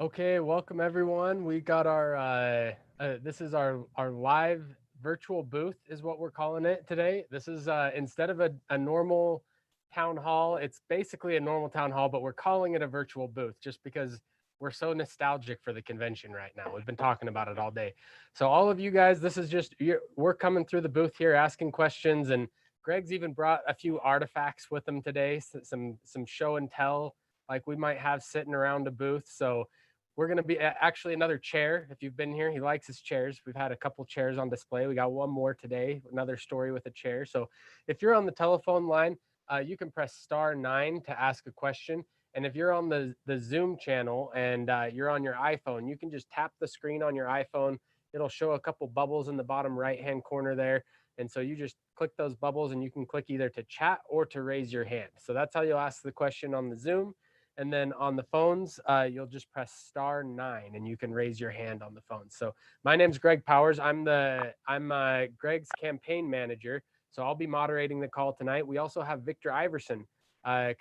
Okay, welcome everyone. We got our this is our live virtual booth is what we're calling it today. This is instead of a normal town hall, it's basically a normal town hall, but we're calling it a virtual booth just because we're so nostalgic for the convention right now. We've been talking about it all day. So all of you guys, this is just we're coming through the booth here asking questions, and Greg's even brought a few artifacts with him today, some show and tell like we might have sitting around a booth. So we're going to be actually another chair. If you've been here, he likes his chairs. We've had a couple chairs on display. We got one more today, another story with a chair. So if you're on the telephone line, you can press *9 to ask a question. And if you're on the Zoom channel and you're on your iPhone, you can just tap the screen on your iPhone. It'll show a couple bubbles in the bottom right hand corner there. And so you just click those bubbles and you can click either to chat or to raise your hand. So that's how you'll ask the question on the Zoom. And then on the phones, you'll just press *9 and you can raise your hand on the phone. So my name's Greg Powers. I'm Greg's campaign manager. So I'll be moderating the call tonight. We also have Victor Iverson,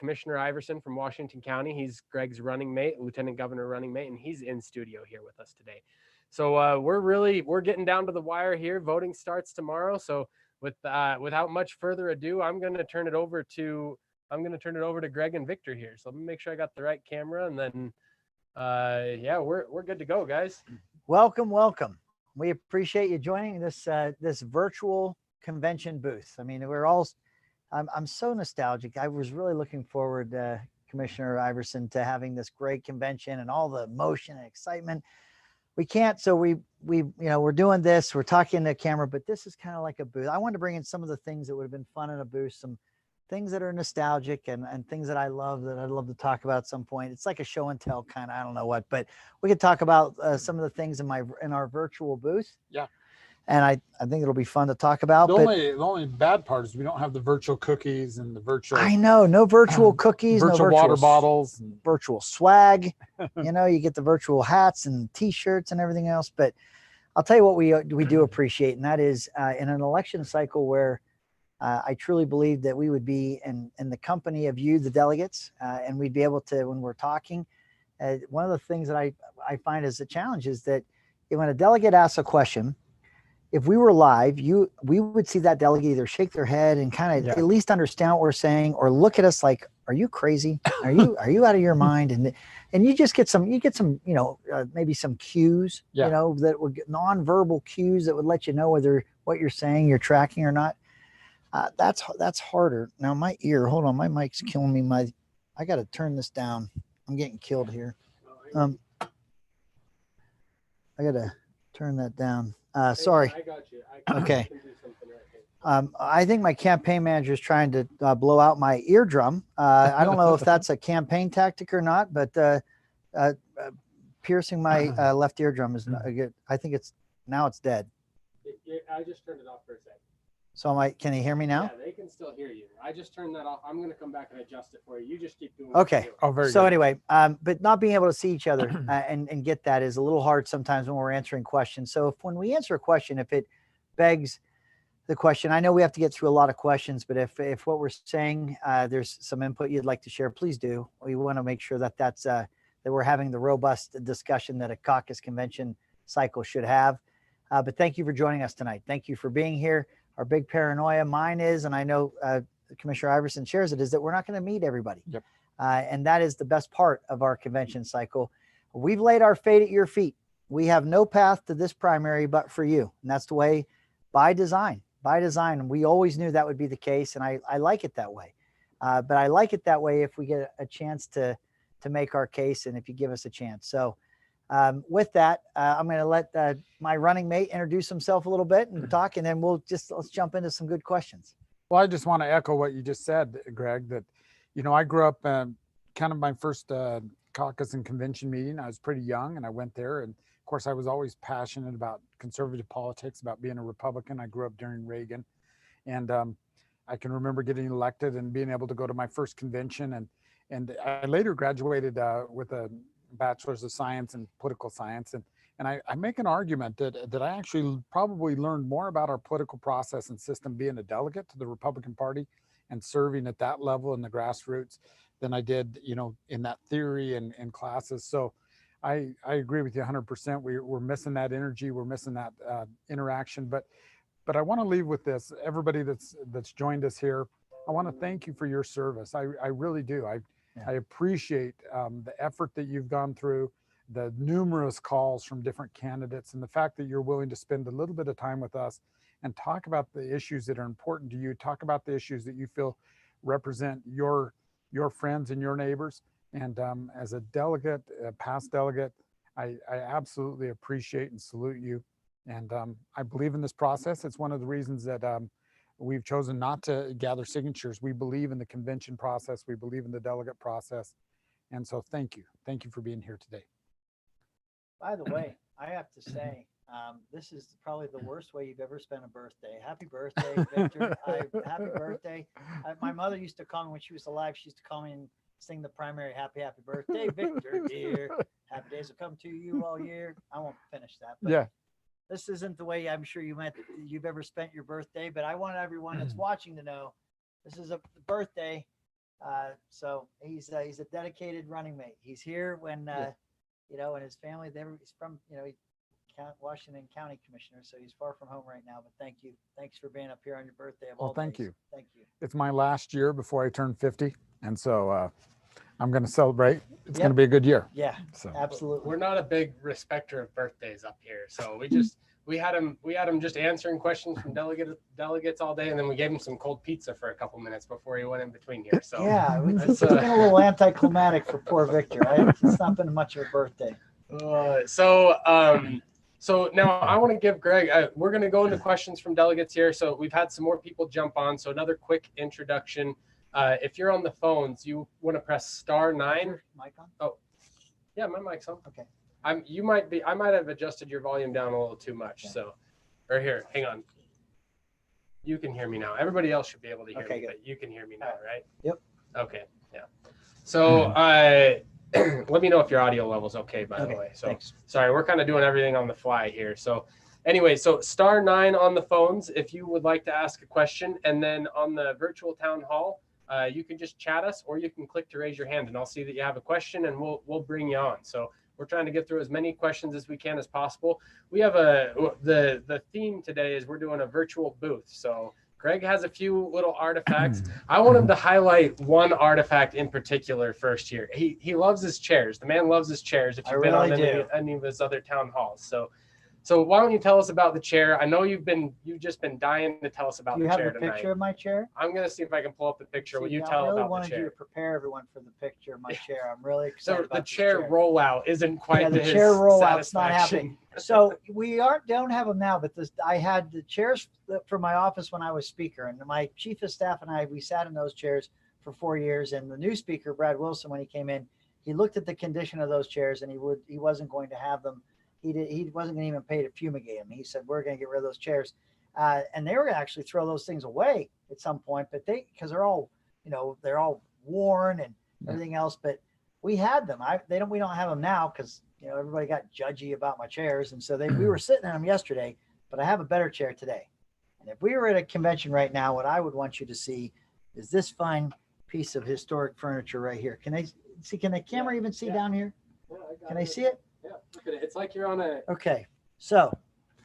Commissioner Iverson from Washington County. He's Greg's running mate, Lieutenant Governor running mate, and he's in studio here with us today. So we're getting down to the wire here. Voting starts tomorrow. So without much further ado, I'm going to turn it over to Greg and Victor here. So let me make sure I got the right camera, and then yeah, we're good to go, guys. Welcome, welcome. We appreciate you joining this virtual convention booth. I mean, I'm so nostalgic. I was really looking forward, Commissioner Iverson, to having this great convention and all the emotion and excitement. We can't, so we're doing this. We're talking to the camera, but this is kind of like a booth. I wanted to bring in some of the things that would have been fun in a booth, some things that are nostalgic and things that I love that I'd love to talk about at some point. It's like a show and tell kind of, I don't know what, but we could talk about some of the things in our virtual booth. Yeah. And I think it'll be fun to talk about. The only bad part is we don't have the virtual cookies and the virtual. I know, no virtual cookies, virtual no water bottles, virtual swag. You get the virtual hats and T-shirts and everything else. But I'll tell you what we do appreciate, and that is in an election cycle where I truly believe that we would be in the company of you, the delegates, and we'd be able to, when we're talking, one of the things that I find as a challenge is that when a delegate asks a question, if we were live, we would see that delegate either shake their head and kind of at least understand what we're saying, or look at us like, "Are you crazy? Are you out of your mind?" And you get some maybe some cues, that would get nonverbal cues that would let you know whether what you're saying you're tracking or not. That's harder. Now my ear, hold on, my mic's killing me. I got to turn this down. I'm getting killed here. I got to turn that down. Sorry. I got you. Okay. Can do something right here. I think my campaign manager is trying to blow out my eardrum. I don't know if that's a campaign tactic or not, but piercing my left eardrum is not good. I think it's dead. I just turned it off for a second. So can you hear me now? Yeah, they can still hear you. I just turned that off. I'm going to come back and adjust it for you. You just keep doing Okay. Oh, very So good. anyway, but not being able to see each other and get that is a little hard sometimes when we're answering questions. So when we answer a question, if it begs the question, I know we have to get through a lot of questions, but if what we're saying, there's some input you'd like to share, please do. We want to make sure that that we're having the robust discussion that a caucus convention cycle should have. But thank you for joining us tonight. Thank you for being here. Our big paranoia, mine is, and I know Commissioner Iverson shares it, is that we're not going to meet everybody. Yep. And that is the best part of our convention cycle. We've laid our fate at your feet. We have no path to this primary but for you. And that's the way by design. We always knew that would be the case. And I like it that way. But I like it that way if we get a chance to make our case and if you give us a chance. So with that, I'm going to let my running mate introduce himself a little bit and talk, and then let's jump into some good questions. Well, I just want to echo what you just said, Greg, that, I grew up kind of my first caucus and convention meeting. I was pretty young and I went there. And of course, I was always passionate about conservative politics, about being a Republican. I grew up during Reagan. And I can remember getting elected and being able to go to my first convention. And I later graduated with a bachelor's of science in political science. And I make an argument that I actually probably learned more about our political process and system being a delegate to the Republican Party and serving at that level in the grassroots than I did, in that theory and classes. So I agree with you 100%. We're missing that energy. We're missing that interaction. But I want to leave with this. Everybody that's joined us here, I want to thank you for your service. I really do. I appreciate the effort that you've gone through, the numerous calls from different candidates, and the fact that you're willing to spend a little bit of time with us and talk about the issues that are important to you, talk about the issues that you feel represent your friends and your neighbors. And as a delegate, a past delegate, I absolutely appreciate and salute you. And I believe in this process. It's one of the reasons that we've chosen not to gather signatures. We believe in the convention process. We believe in the delegate process. And so thank you. Thank you for being here today. By the way, I have to say, this is probably the worst way you've ever spent a birthday. Happy birthday, Victor. Happy birthday. My mother used to call me when she was alive. She used to call me and sing the primary happy birthday, Victor, dear. Happy days will come to you all year. I won't finish that. But yeah. This isn't the way I'm sure you've ever spent your birthday, but I want everyone that's watching to know this is a birthday. So he's a dedicated running mate. He's here when, and his family, he's from, Washington County Commissioner, so he's far from home right now, but thank you. Thanks for being up here on your birthday. Thank you. Thank you. It's my last year before I turn 50. And so I'm going to celebrate. It's going to be a good year. Yeah, so absolutely. We're not a big respecter of birthdays up here. So we had him just answering questions from delegates all day. And then we gave him some cold pizza for a couple minutes before he went in between here. So yeah, it's been a little anticlimactic for poor Victor. It's not been much of a birthday. So now I want to give Greg, we're going to go into questions from delegates here. So we've had some more people jump on. So another quick introduction. If you're on the phones, you want to press *9. Mic on? Oh, yeah, my mic's on. Okay. I might have adjusted your volume down a little too much. Okay. So, or here, hang on. You can hear me now. Everybody else should be able to hear me, but you can hear me now, right? Yep. Okay. Yeah. So, let me know if your audio level's okay, by the way. So thanks. Sorry, we're kind of doing everything on the fly here. So anyway, so *9 on the phones if you would like to ask a question. And then on the virtual town hall, you can just chat us, or you can click to raise your hand and I'll see that you have a question and we'll bring you on. So we're trying to get through as many questions as we can as possible. We have the theme today is we're doing a virtual booth. So Greg has a few little artifacts. I want him to highlight one artifact in particular first here. He loves his chairs. The man loves his chairs. If you've been on any of his other town halls. So why don't you tell us about the chair? I know you've just been dying to tell us about the chair tonight. You have a picture of my chair? I'm going to see if I can pull up the picture. Will you tell about the chair? I really wanted you to prepare everyone for the picture of my chair. I'm really excited about the chair rollout isn't quite the chair rollout's not happening. So we don't have them now, but I had the chairs for my office when I was speaker, and my chief of staff and we sat in those chairs for 4 years. And the new speaker, Brad Wilson, when he came in, he looked at the condition of those chairs and he wasn't going to have them. He wasn't going to even pay to fumigate them. He said, we're going to get rid of those chairs. And they were going to actually throw those things away at some point, but because they're all worn and everything else, but we had them. We don't have them now because, everybody got judgy about my chairs. And so we were sitting in them yesterday, but I have a better chair today. And if we were at a convention right now, what I would want you to see is this fine piece of historic furniture right here. Can the camera even see down here? Yeah, can I see it? Yeah, it's like you're on a. Okay, so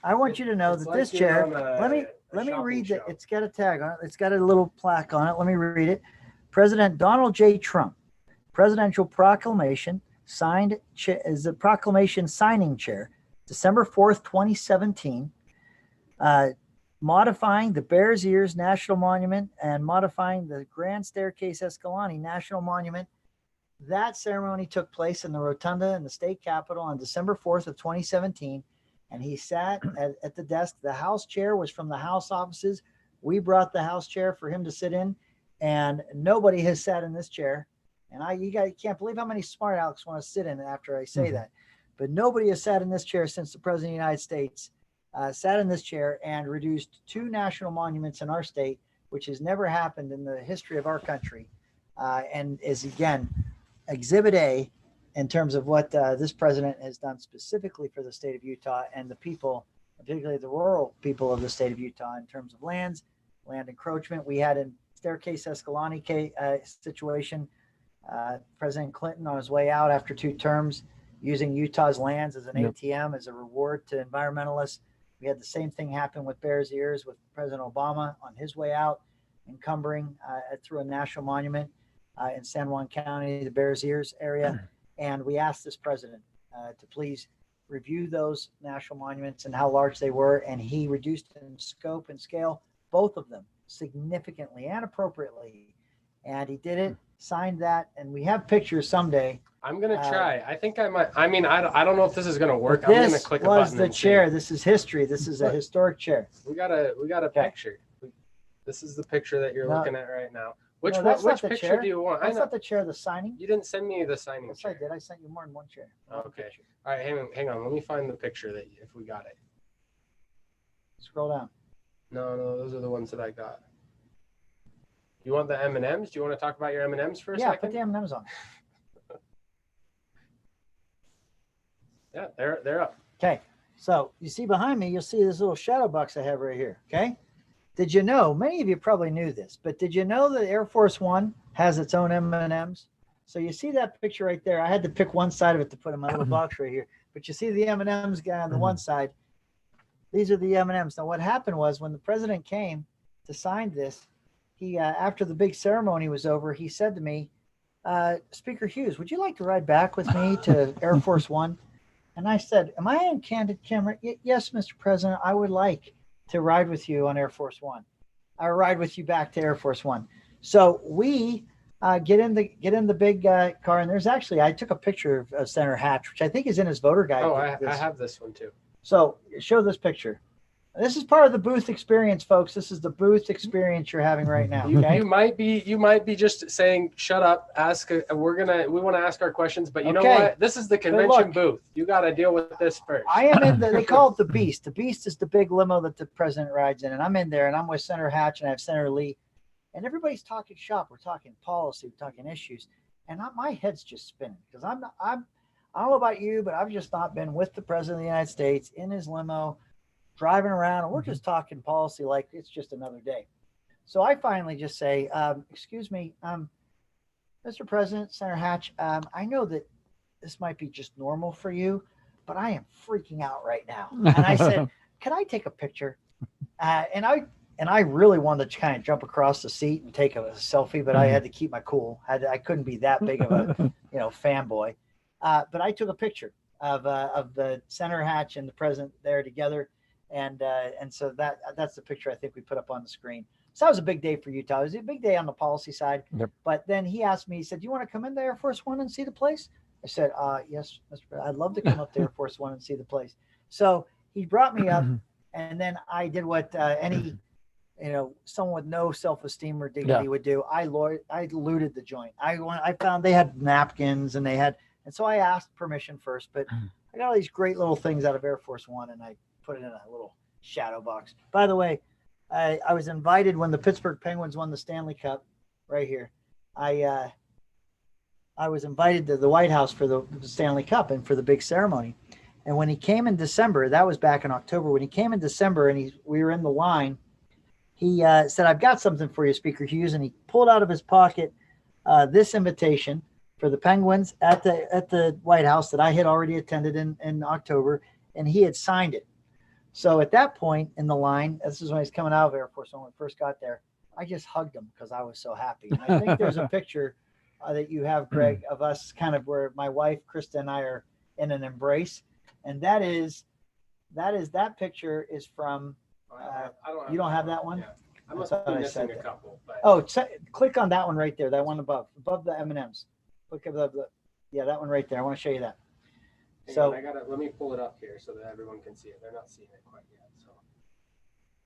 I want you to know that this chair. Let me read that. It's got a tag on it. It's got a little plaque on it. Let me read it. President Donald J. Trump, presidential proclamation signed is the proclamation signing chair, December 4th, 2017. Modifying the Bears Ears National Monument and modifying the Grand Staircase Escalante National Monument. That ceremony took place in the Rotunda in the state capitol on December 4th of 2017. And he sat at the desk. The House chair was from the House offices. We brought the House chair for him to sit in, and nobody has sat in this chair. And you guys can't believe how many smart Alex want to sit in after I say that. But nobody has sat in this chair since the President of the United States sat in this chair and reduced 2 national monuments in our state, which has never happened in the history of our country, and is, again, Exhibit A in terms of what this president has done specifically for the state of Utah and the people, particularly the rural people of the state of Utah, in terms of land encroachment. We had a Staircase Escalante situation, President Clinton on his way out after 2 terms using Utah's lands as an Yep. ATM as a reward to environmentalists. We had the same thing happen with Bears Ears with President Obama on his way out, encumbering through a national monument in San Juan County, the Bears Ears area. And we asked this president to please review those national monuments and how large they were. And he reduced in scope and scale, both of them significantly and appropriately. And he did it, signed that. And we have pictures someday. I'm going to try. I think I might. I mean, I don't know if this is going to work. I'm going to click a button. This was the chair. This is history. This is a historic chair. We got a picture. This is the picture that you're looking at right now. Which picture chair. Do you want? That's not the chair, the signing. You didn't send me the signing Yes, chair. I did. I sent you more than one chair. Okay. All right, hang on. Let me find the picture that if we got it. Scroll down. No, those are the ones that I got. You want the M&Ms? Do you want to talk about your M&Ms for a second? Yeah, put the M&Ms on. Yeah, they're up. Okay, so you see behind me, you'll see this little shadow box I have right here. Okay, did you know? Many of you probably knew this, but did you know that Air Force One has its own M&Ms? So you see that picture right there. I had to pick one side of it to put in my little box right here. But you see the M&Ms guy on the one side. These are the M&Ms. Now what happened was when the president came to sign this, he after the big ceremony was over, he said to me, Speaker Hughes, would you like to ride back with me to Air Force One? And I said, am I on candid camera? Yes, Mr. President, I would like to ride with you on Air Force One. I'll ride with you back to Air Force One. So we get in the big car, and there's actually, I took a picture of Senator Hatch, which I think is in his voter guide. Oh, I have this one too. So show this picture. This is part of the booth experience, folks. This is the booth experience you're having right now. Okay? You might be just saying, shut up, ask, we want to ask our questions, but you know what? This is the convention booth. You got to deal with this first. I am in they call it the Beast. The Beast is the big limo that the president rides in. And I'm in there and I'm with Senator Hatch and I have Senator Lee. And everybody's talking shop. We're talking policy, we're talking issues. And my head's just spinning because I don't know about you, but I've just not been with the president of the United States in his limo, driving around, and we're just talking policy like it's just another day. So I finally just say, excuse me, Mr. President, Senator Hatch, I know that this might be just normal for you, but I am freaking out right now. And I said, can I take a picture? And I really wanted to kind of jump across the seat and take a selfie, but I had to keep my cool. I couldn't be that big of a fanboy. But I took a picture of the Senator Hatch and the president there together. And so that's the picture I think we put up on the screen. So that was a big day for Utah. It was a big day on the policy side. Yep. But then he asked me, he said, do you want to come into Air Force One and see the place? I said, yes, Mr. President, I'd love to come up to Air Force One and see the place. So he brought me up, and then I did what any someone with no self-esteem or dignity would do. I looted the joint. I found they had napkins and so I asked permission first, but I got all these great little things out of Air Force One and I put it in a little shadow box. By the way, I was invited when the Pittsburgh Penguins won the Stanley Cup right here. I was invited to the White House for the Stanley Cup and for the big ceremony. And when he came in December, that was back in October, when he came in December and we were in the line, he said, I've got something for you, Speaker Hughes. And he pulled out of his pocket this invitation for the Penguins at the White House that I had already attended in October, and he had signed it. So at that point in the line, this is when he's coming out of Air Force One when we first got there, I just hugged him because I was so happy. And I think there's a picture that you have, Greg, of us kind of where my wife, Krista, and I are in an embrace. And that picture is from, you don't have that one? Yeah. I must be missing a couple. But... Oh, click on that one right there, that one above the M&Ms. Look at that one right there. I want to show you that. Let me pull it up here so that everyone can see it. They're not seeing it quite yet. So.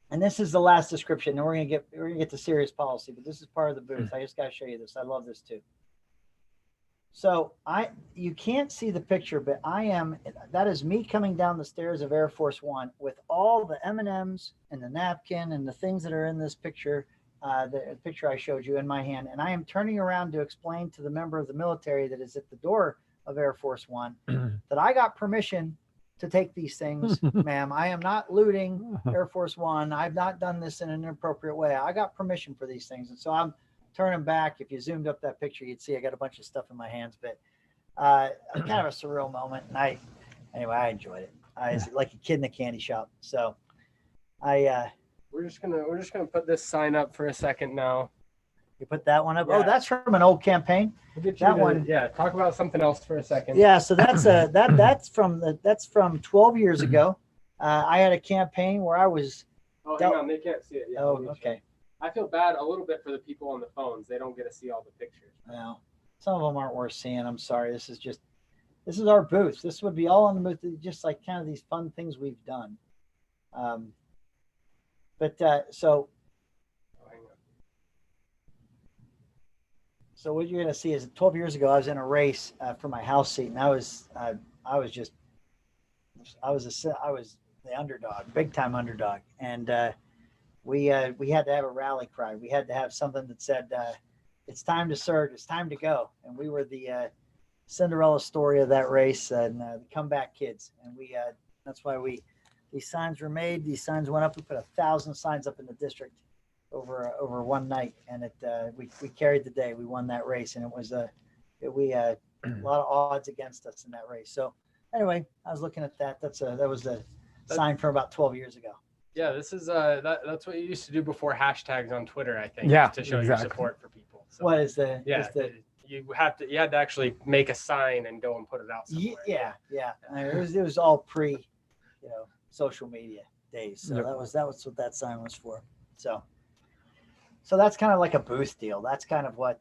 And this is the last description. And we're gonna get to serious policy, but this is part of the booth. I just gotta show you this. I love this too. So you can't see the picture, but that is me coming down the stairs of Air Force One with all the M&Ms and the napkin and the things that are in this picture, the picture I showed you in my hand. And I am turning around to explain to the member of the military that is at the door of Air Force One that I got permission to take these things, ma'am. I am not looting Air Force One. I've not done this in an inappropriate way. I got permission for these things. And so I'm turning back. If you zoomed up that picture, you'd see I got a bunch of stuff in my hands, but kind of a surreal moment. And I enjoyed it. I was like a kid in a candy shop. So we're just gonna put this sign up for a second now. You put that one up. Yeah. Oh, that's from an old campaign. We'll get you that one. Yeah, talk about something else for a second. Yeah, so that's from 12 years ago. I had a campaign where I was. Oh, hang on, they can't see it yet. Oh, okay. I feel bad a little bit for the people on the phones. They don't get to see all the pictures. Well, some of them aren't worth seeing. I'm sorry. This is our booth. This would be all on the booth, just like kind of these fun things we've done. So what you're going to see is 12 years ago, I was in a race for my House seat, and I was the underdog, big time underdog, and we had to have a rally cry. We had to have something that said, "It's time to surge. It's time to go." And we were the Cinderella story of that race, and the comeback kids. And that's why these signs were made. These signs went up. We put 1,000 signs up in the district over one night, and we carried the day. We won that race, and we had a lot of odds against us in that race. So anyway, I was looking at that. That was the sign from about 12 years ago. Yeah, this is that's what you used to do before hashtags on Twitter, I think. Yeah, to show your support for people. So, what is you had to actually make a sign and go and put it out somewhere. Yeah. It was all pre, social media days. So that was what that sign was for. So that's kind of like a booth deal. That's kind of what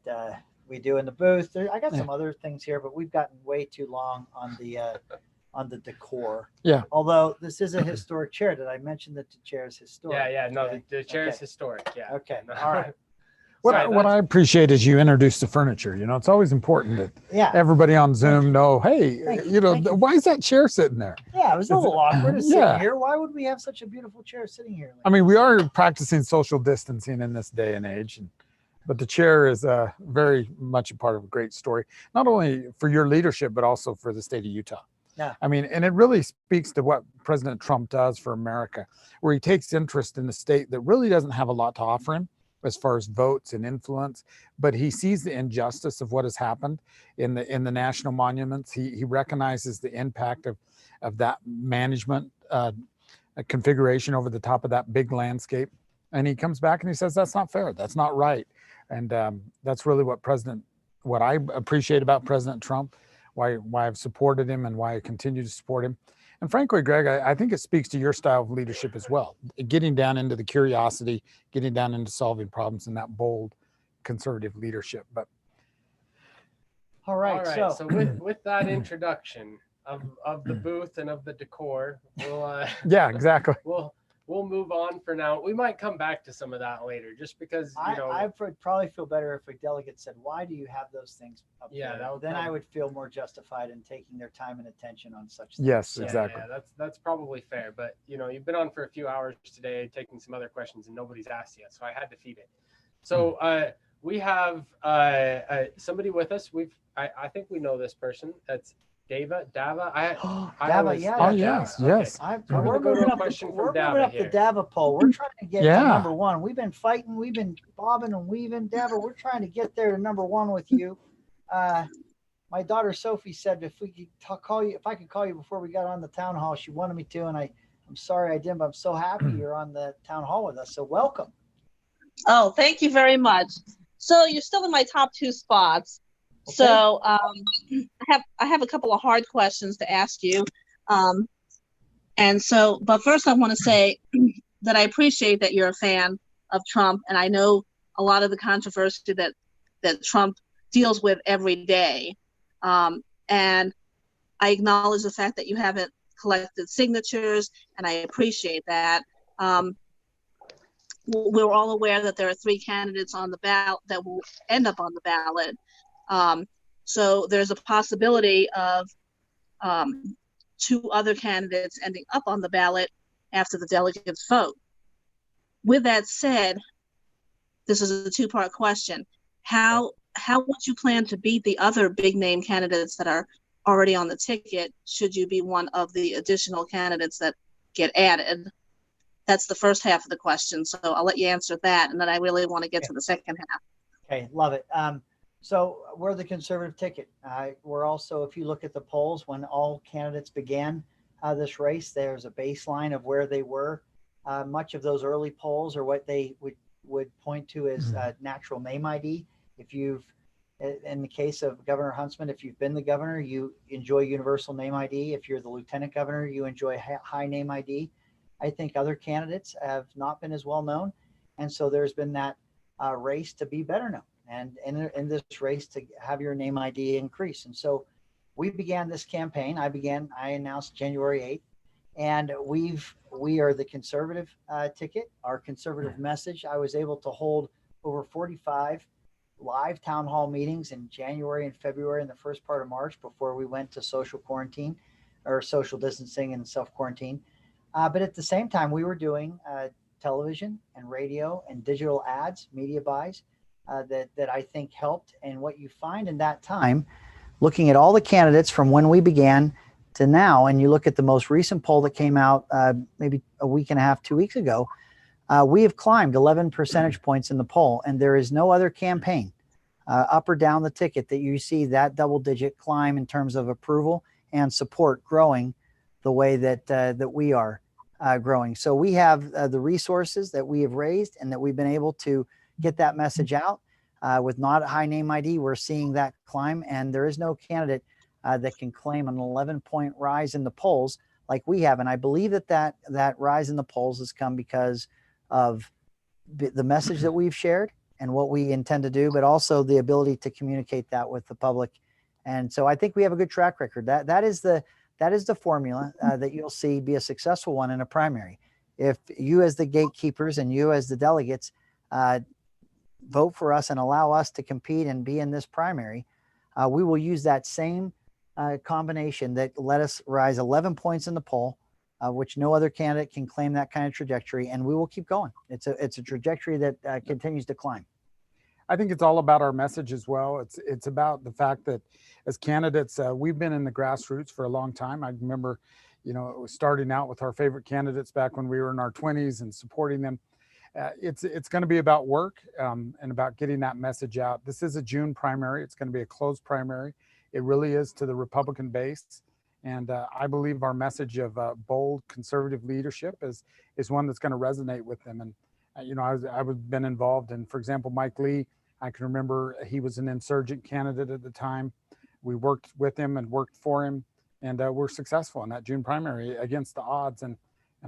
we do in the booth. I got some other things here, but we've gotten way too long on the decor. Yeah. Although this is a historic chair. Did I mention that the chair is historic? Yeah. No, the chair is historic. Yeah. Okay. All right. What I appreciate is you introduce the furniture. It's always important that everybody on Zoom know, hey, why is that chair sitting there? Yeah, it was a little awkward to sit here. Why would we have such a beautiful chair sitting here? I mean, we are practicing social distancing in this day and age, but the chair is very much a part of a great story, not only for your leadership, but also for the state of Utah. Yeah. I mean, and it really speaks to what President Trump does for America, where he takes interest in the state that really doesn't have a lot to offer him as far as votes and influence, but he sees the injustice of what has happened in the national monuments. He recognizes the impact of that management configuration over the top of that big landscape, and he comes back and he says that's not fair, that's not right, and that's really what I appreciate about President Trump, why I've supported him and why I continue to support him. And frankly, Greg, I think it speaks to your style of leadership as well, getting down into the curiosity, getting down into solving problems, and that bold conservative leadership. But all right. So with that introduction of the booth and of the decor, we'll yeah, exactly. We'll move on for now. We might come back to some of that later, just because I would probably feel better if a delegate said, "Why do you have those things up there?" Then I would feel more justified in taking their time and attention on such things. Yes, exactly. Yeah, that's probably fair. But you've been on for a few hours today, taking some other questions, and nobody's asked yet, so I had to feed it. So we have somebody with us. I think we know this person. That's Dava. Dava, yeah. Oh, yes. We're moving up the Dava poll. We're trying to get to number one. We've been fighting. We've been bobbing and weaving. Dava, we're trying to get there to number one with you. My daughter Sophie said if I could call you before we got on the town hall, she wanted me to, and I'm sorry I didn't, but I'm so happy you're on the town hall with us. So welcome. Oh, thank you very much. So you're still in my top two spots. Okay. So I have a couple of hard questions to ask you. But first I want to say that I appreciate that you're a fan of Trump, and I know a lot of the controversy that Trump deals with every day. And I acknowledge the fact that you haven't collected signatures, and I appreciate that. We're all aware that there are 3 candidates on the ballot that will end up on the ballot. So there's a possibility of 2 other candidates ending up on the ballot after the delegates vote. With that said, this is a 2-part question. How would you plan to beat the other big name candidates that are already on the ticket, should you be one of the additional candidates that get added? That's the first half of the question. So I'll let you answer that, and then I really want to get to the second half. Okay, love it. So we're the conservative ticket. We're also, if you look at the polls, when all candidates began this race, there's a baseline of where they were. Much of those early polls are what they would point to as natural name ID. If you've, in the case of Governor Huntsman, if you've been the governor, you enjoy universal name ID. If you're the lieutenant governor, you enjoy high name ID. I think other candidates have not been as well known. And so there's been that race to be better known, and in this race to have your name ID increase. And so we began this campaign. I announced January 8th, and we are the conservative ticket, our conservative message. I was able to hold over 45 live town hall meetings in January and February and the first part of March before we went to social quarantine or social distancing and self-quarantine. But at the same time, we were doing television and radio and digital ads, media buys that I think helped. And what you find in that time, looking at all the candidates from when we began to now, and you look at the most recent poll that came out maybe a week and a half, 2 weeks ago, we have climbed 11 percentage points in the poll, and there is no other campaign up or down the ticket that you see that double-digit climb in terms of approval and support growing the way that we are growing. So we have the resources that we have raised and that we've been able to get that message out. With not a high name ID, we're seeing that climb, and there is no candidate that can claim an 11-point rise in the polls like we have. And I believe that rise in the polls has come because of the message that we've shared and what we intend to do, but also the ability to communicate that with the public. And so I think we have a good track record. That is the formula that you'll see be a successful one in a primary. If you as the gatekeepers and you as the delegates vote for us and allow us to compete and be in this primary, we will use that same combination that let us rise 11 points in the poll, which no other candidate can claim that kind of trajectory, and we will keep going. It's a trajectory that continues to climb. I think it's all about our message as well. It's about the fact that as candidates, we've been in the grassroots for a long time. I remember, starting out with our favorite candidates back when we were in our 20s and supporting them. It's going to be about work and about getting that message out. This is a June primary. It's going to be a closed primary. It really is to the Republican base. And I believe our message of bold conservative leadership is one that's going to resonate with them. And, I've been involved in, for example, Mike Lee. I can remember he was an insurgent candidate at the time. We worked with him and worked for him, and we're successful in that June primary against the odds. And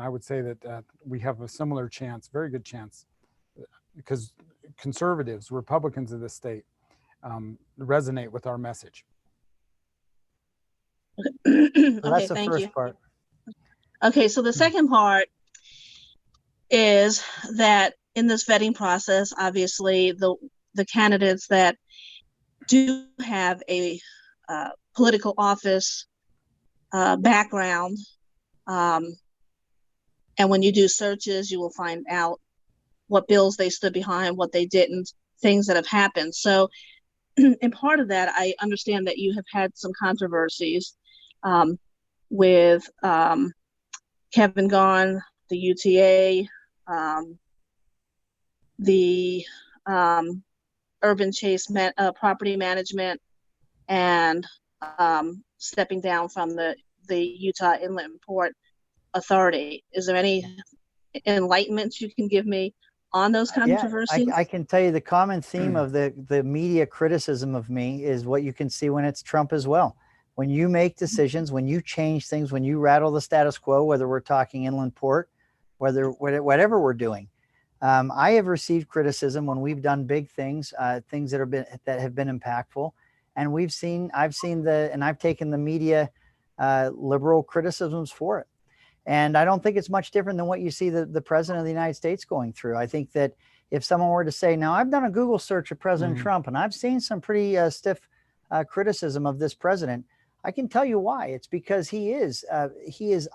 I would say that we have a similar chance, very good chance, because conservatives, Republicans of the state, resonate with our message. So that's the first part. Okay, so the second part is that in this vetting process, obviously the candidates that do have a political office background, and when you do searches, you will find out what bills they stood behind, what they didn't, things that have happened. So in part of that, I understand that you have had some controversies with Kevin Garn, the UTA, the Urban Chase property management, and stepping down from the Utah Inland Port Authority. Is there any enlightenment you can give me on those controversies? I can tell you the common theme of the media criticism of me is what you can see when it's Trump as well. When you make decisions, when you change things, when you rattle the status quo, whether we're talking inland port, whatever we're doing, I have received criticism when we've done big things, things that have been impactful, and I've taken the media liberal criticisms for it. And I don't think it's much different than what you see the president of the United States going through. I think that if someone were to say, now I've done a Google search of President Trump and I've seen some pretty stiff criticism of this president, I can tell you why. It's because he is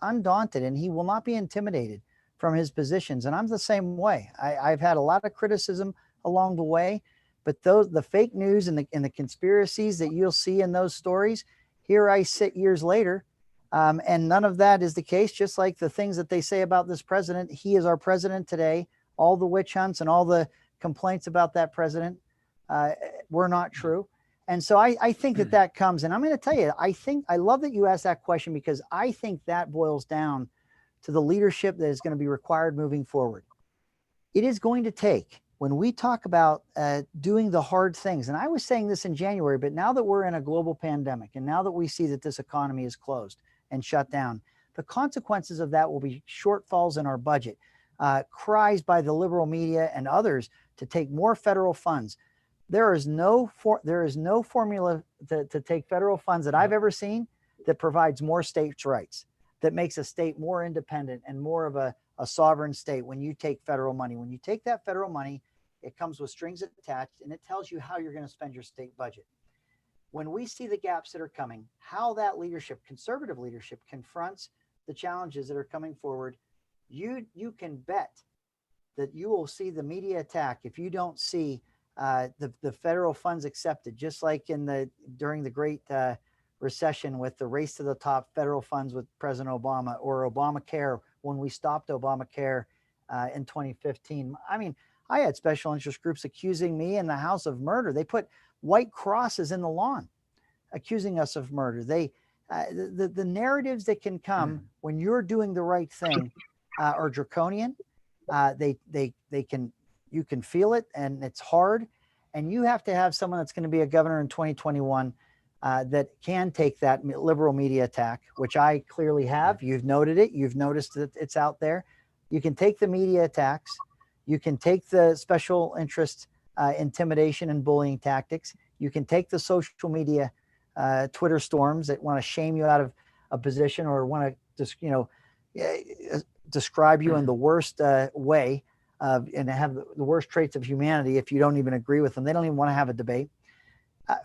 undaunted and he will not be intimidated from his positions. And I'm the same way. I've had a lot of criticism along the way, but the fake news and the conspiracies that you'll see in those stories, here I sit years later, and none of that is the case. Just like the things that they say about this president, he is our president today. All the witch hunts and all the complaints about that president, were not true. And so I think that comes, and I'm going to tell you, I love that you asked that question, because I think that boils down to the leadership that is going to be required moving forward. It is going to take, when we talk about doing the hard things, and I was saying this in January, but now that we're in a global pandemic, and now that we see that this economy is closed and shut down, the consequences of that will be shortfalls in our budget, cries by the liberal media and others to take more federal funds. There is no formula to take federal funds that I've ever seen that provides more states' rights, that makes a state more independent and more of a sovereign state. When you take federal money, when you take that federal money, it comes with strings attached, and it tells you how you're going to spend your state budget. When we see the gaps that are coming, how that leadership, conservative leadership, confronts the challenges that are coming forward, you can bet that you will see the media attack if you don't see the federal funds accepted, just like during the Great Recession with the race to the top federal funds with President Obama, or Obamacare when we stopped Obamacare in 2015. I mean, I had special interest groups accusing me in the House of murder. They put white crosses in the lawn, accusing us of murder. The narratives that can come when you're doing the right thing are draconian. You can feel it, and it's hard. And you have to have someone that's going to be a governor in 2021 that can take that liberal media attack, which I clearly have. You've noted it. You've noticed that it's out there. You can take the media attacks. You can take the special interest intimidation and bullying tactics. You can take the social media Twitter storms that want to shame you out of a position, or want to just, describe you in the worst way, and have the worst traits of humanity if you don't even agree with them. They don't even want to have a debate.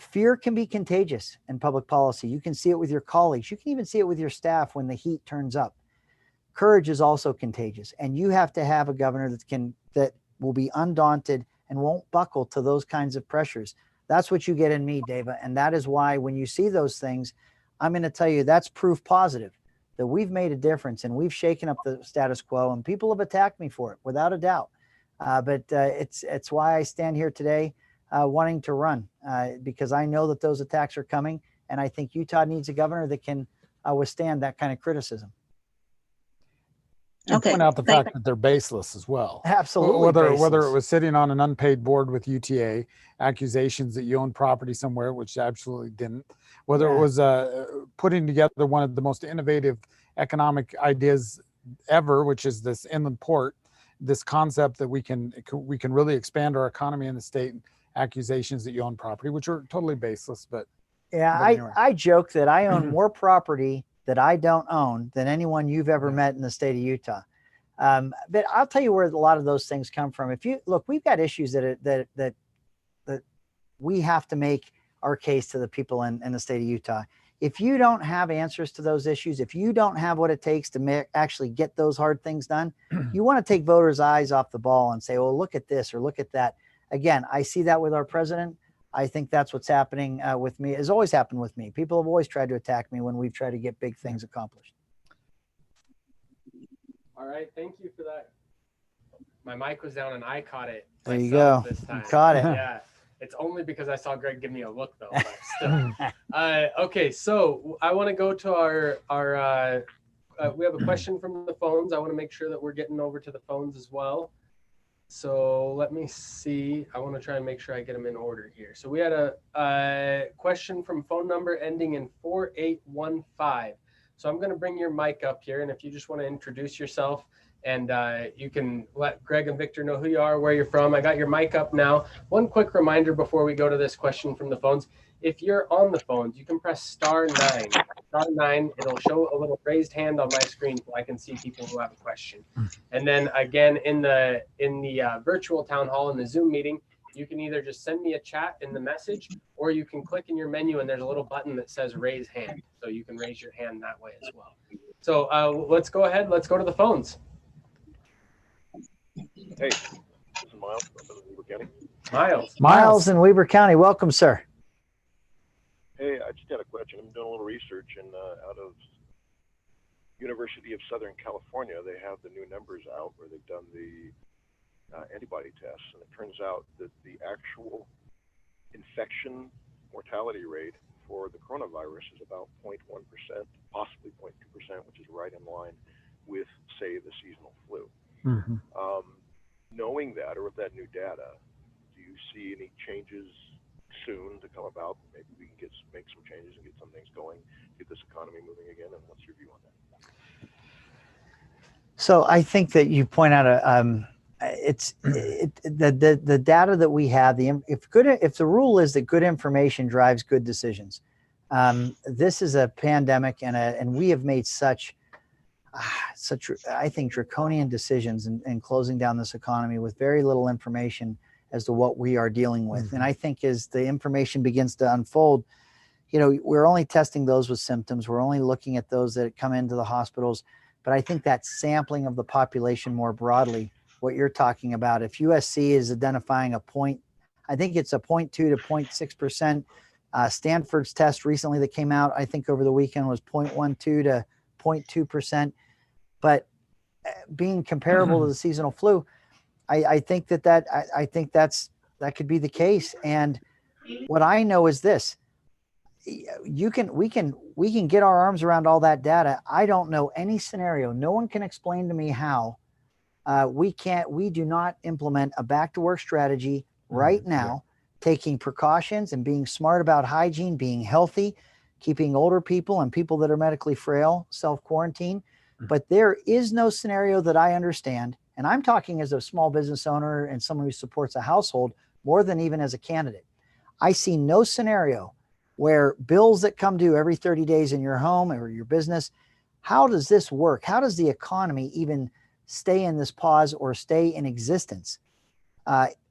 Fear can be contagious in public policy. You can see it with your colleagues. You can even see it with your staff when the heat turns up. Courage is also contagious, and you have to have a governor that will be undaunted and won't buckle to those kinds of pressures. That's what you get in me, Dava, and that is why when you see those things, I'm going to tell you that's proof positive that we've made a difference and we've shaken up the status quo, and people have attacked me for it without a doubt. But it's why I stand here today wanting to run, because I know that those attacks are coming, and I think Utah needs a governor that can withstand that kind of criticism. And point out the fact that they're baseless as well. Absolutely. Whether it was sitting on an unpaid board with UTA, accusations that you owned property somewhere, which absolutely didn't. Whether it was putting together one of the most innovative economic ideas ever, which is this inland port, this concept that we can really expand our economy in the state. Accusations that you own property, which are totally baseless. But anyway. I joke that I own more property that I don't own than anyone you've ever met in the state of Utah. But I'll tell you where a lot of those things come from. If you look, we've got issues that we have to make our case to the people in the state of Utah. If you don't have answers to those issues, if you don't have what it takes to actually get those hard things done, you want to take voters' eyes off the ball and say, well, look at this or look at that. Again, I see that with our president. I think that's what's happening with me. Has always happened with me. People have always tried to attack me when we've tried to get big things accomplished. All right, thank you for that. My mic was down and I caught it. There you go. This time. You caught it. Yeah, it's only because I saw Greg give me a look though. But still. Okay, so I want to go to our. We have a question from the phones. I want to make sure that we're getting over to the phones as well. So let me see. I want to try and make sure I get them in order here. So we had a question from phone number ending in 4815. So I'm going to bring your mic up here. And if you just want to introduce yourself, and you can let Greg and Victor know who you are, where you're from. I got your mic up now. One quick reminder before we go to this question from the phones. If you're on the phones, you can press *9. *9, it'll show a little raised hand on my screen so I can see people who have a question. And then again, in the virtual town hall, in the Zoom meeting, you can either just send me a chat in the message, or you can click in your menu and there's a little button that says raise hand. So you can raise your hand that way as well. So let's go ahead. Let's go to the phones. Hey, this is Miles from Weber County. Miles in Weber County. Welcome, sir. Hey, I just had a question. I'm doing a little research, and out of University of Southern California, they have the new numbers out where they've done the antibody tests, and it turns out that the actual infection mortality rate for the coronavirus is about 0.1%, possibly 0.2%, which is right in line with, say, the seasonal flu. Mm-hmm. Knowing that, or with that new data, do you see any changes soon to come about? Maybe we can make some changes and get some things going, get this economy moving again. And what's your view on that? So I think that you point out the data that we have. If the rule is that good information drives good decisions, this is a pandemic, and we have made such I think draconian decisions in closing down this economy with very little information as to what we are dealing with. Mm-hmm. And I think as the information begins to unfold, we're only testing those with symptoms. We're only looking at those that come into the hospitals. But I think that sampling of the population more broadly, what you're talking about, if USC is identifying I think it's a 0.2 to 0.6%. Stanford's test recently that came out, I think over the weekend, was 0.12 to 0.2%. But being comparable to the seasonal flu, I think I think that could be the case. And what I know is this: we can get our arms around all that data. I don't know any scenario. No one can explain to me how we do not implement a back to work strategy right now, taking precautions and being smart about hygiene, being healthy, keeping older people and people that are medically frail self-quarantine. But there is no scenario that I understand, and I'm talking as a small business owner and someone who supports a household more than even as a candidate. I see no scenario where bills that come due every 30 days in your home or your business, how does this work? How does the economy even stay in this pause or stay in existence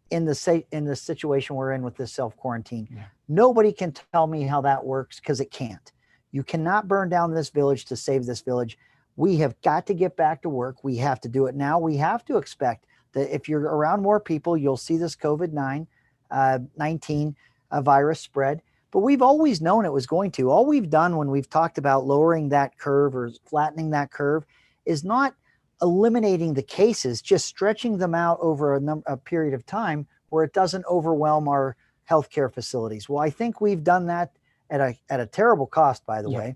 in the situation we're in with this self-quarantine? Yeah. Nobody can tell me how that works, because it can't. You cannot burn down this village to save this village. We have got to get back to work. We have to do it now. We have to expect that if you're around more people, you'll see this COVID-19 virus spread. But we've always known it was going to. All we've done when we've talked about lowering that curve or flattening that curve is not eliminating the cases, just stretching them out over a period of time where it doesn't overwhelm our healthcare facilities. Well, I think we've done that at a terrible cost, by the way.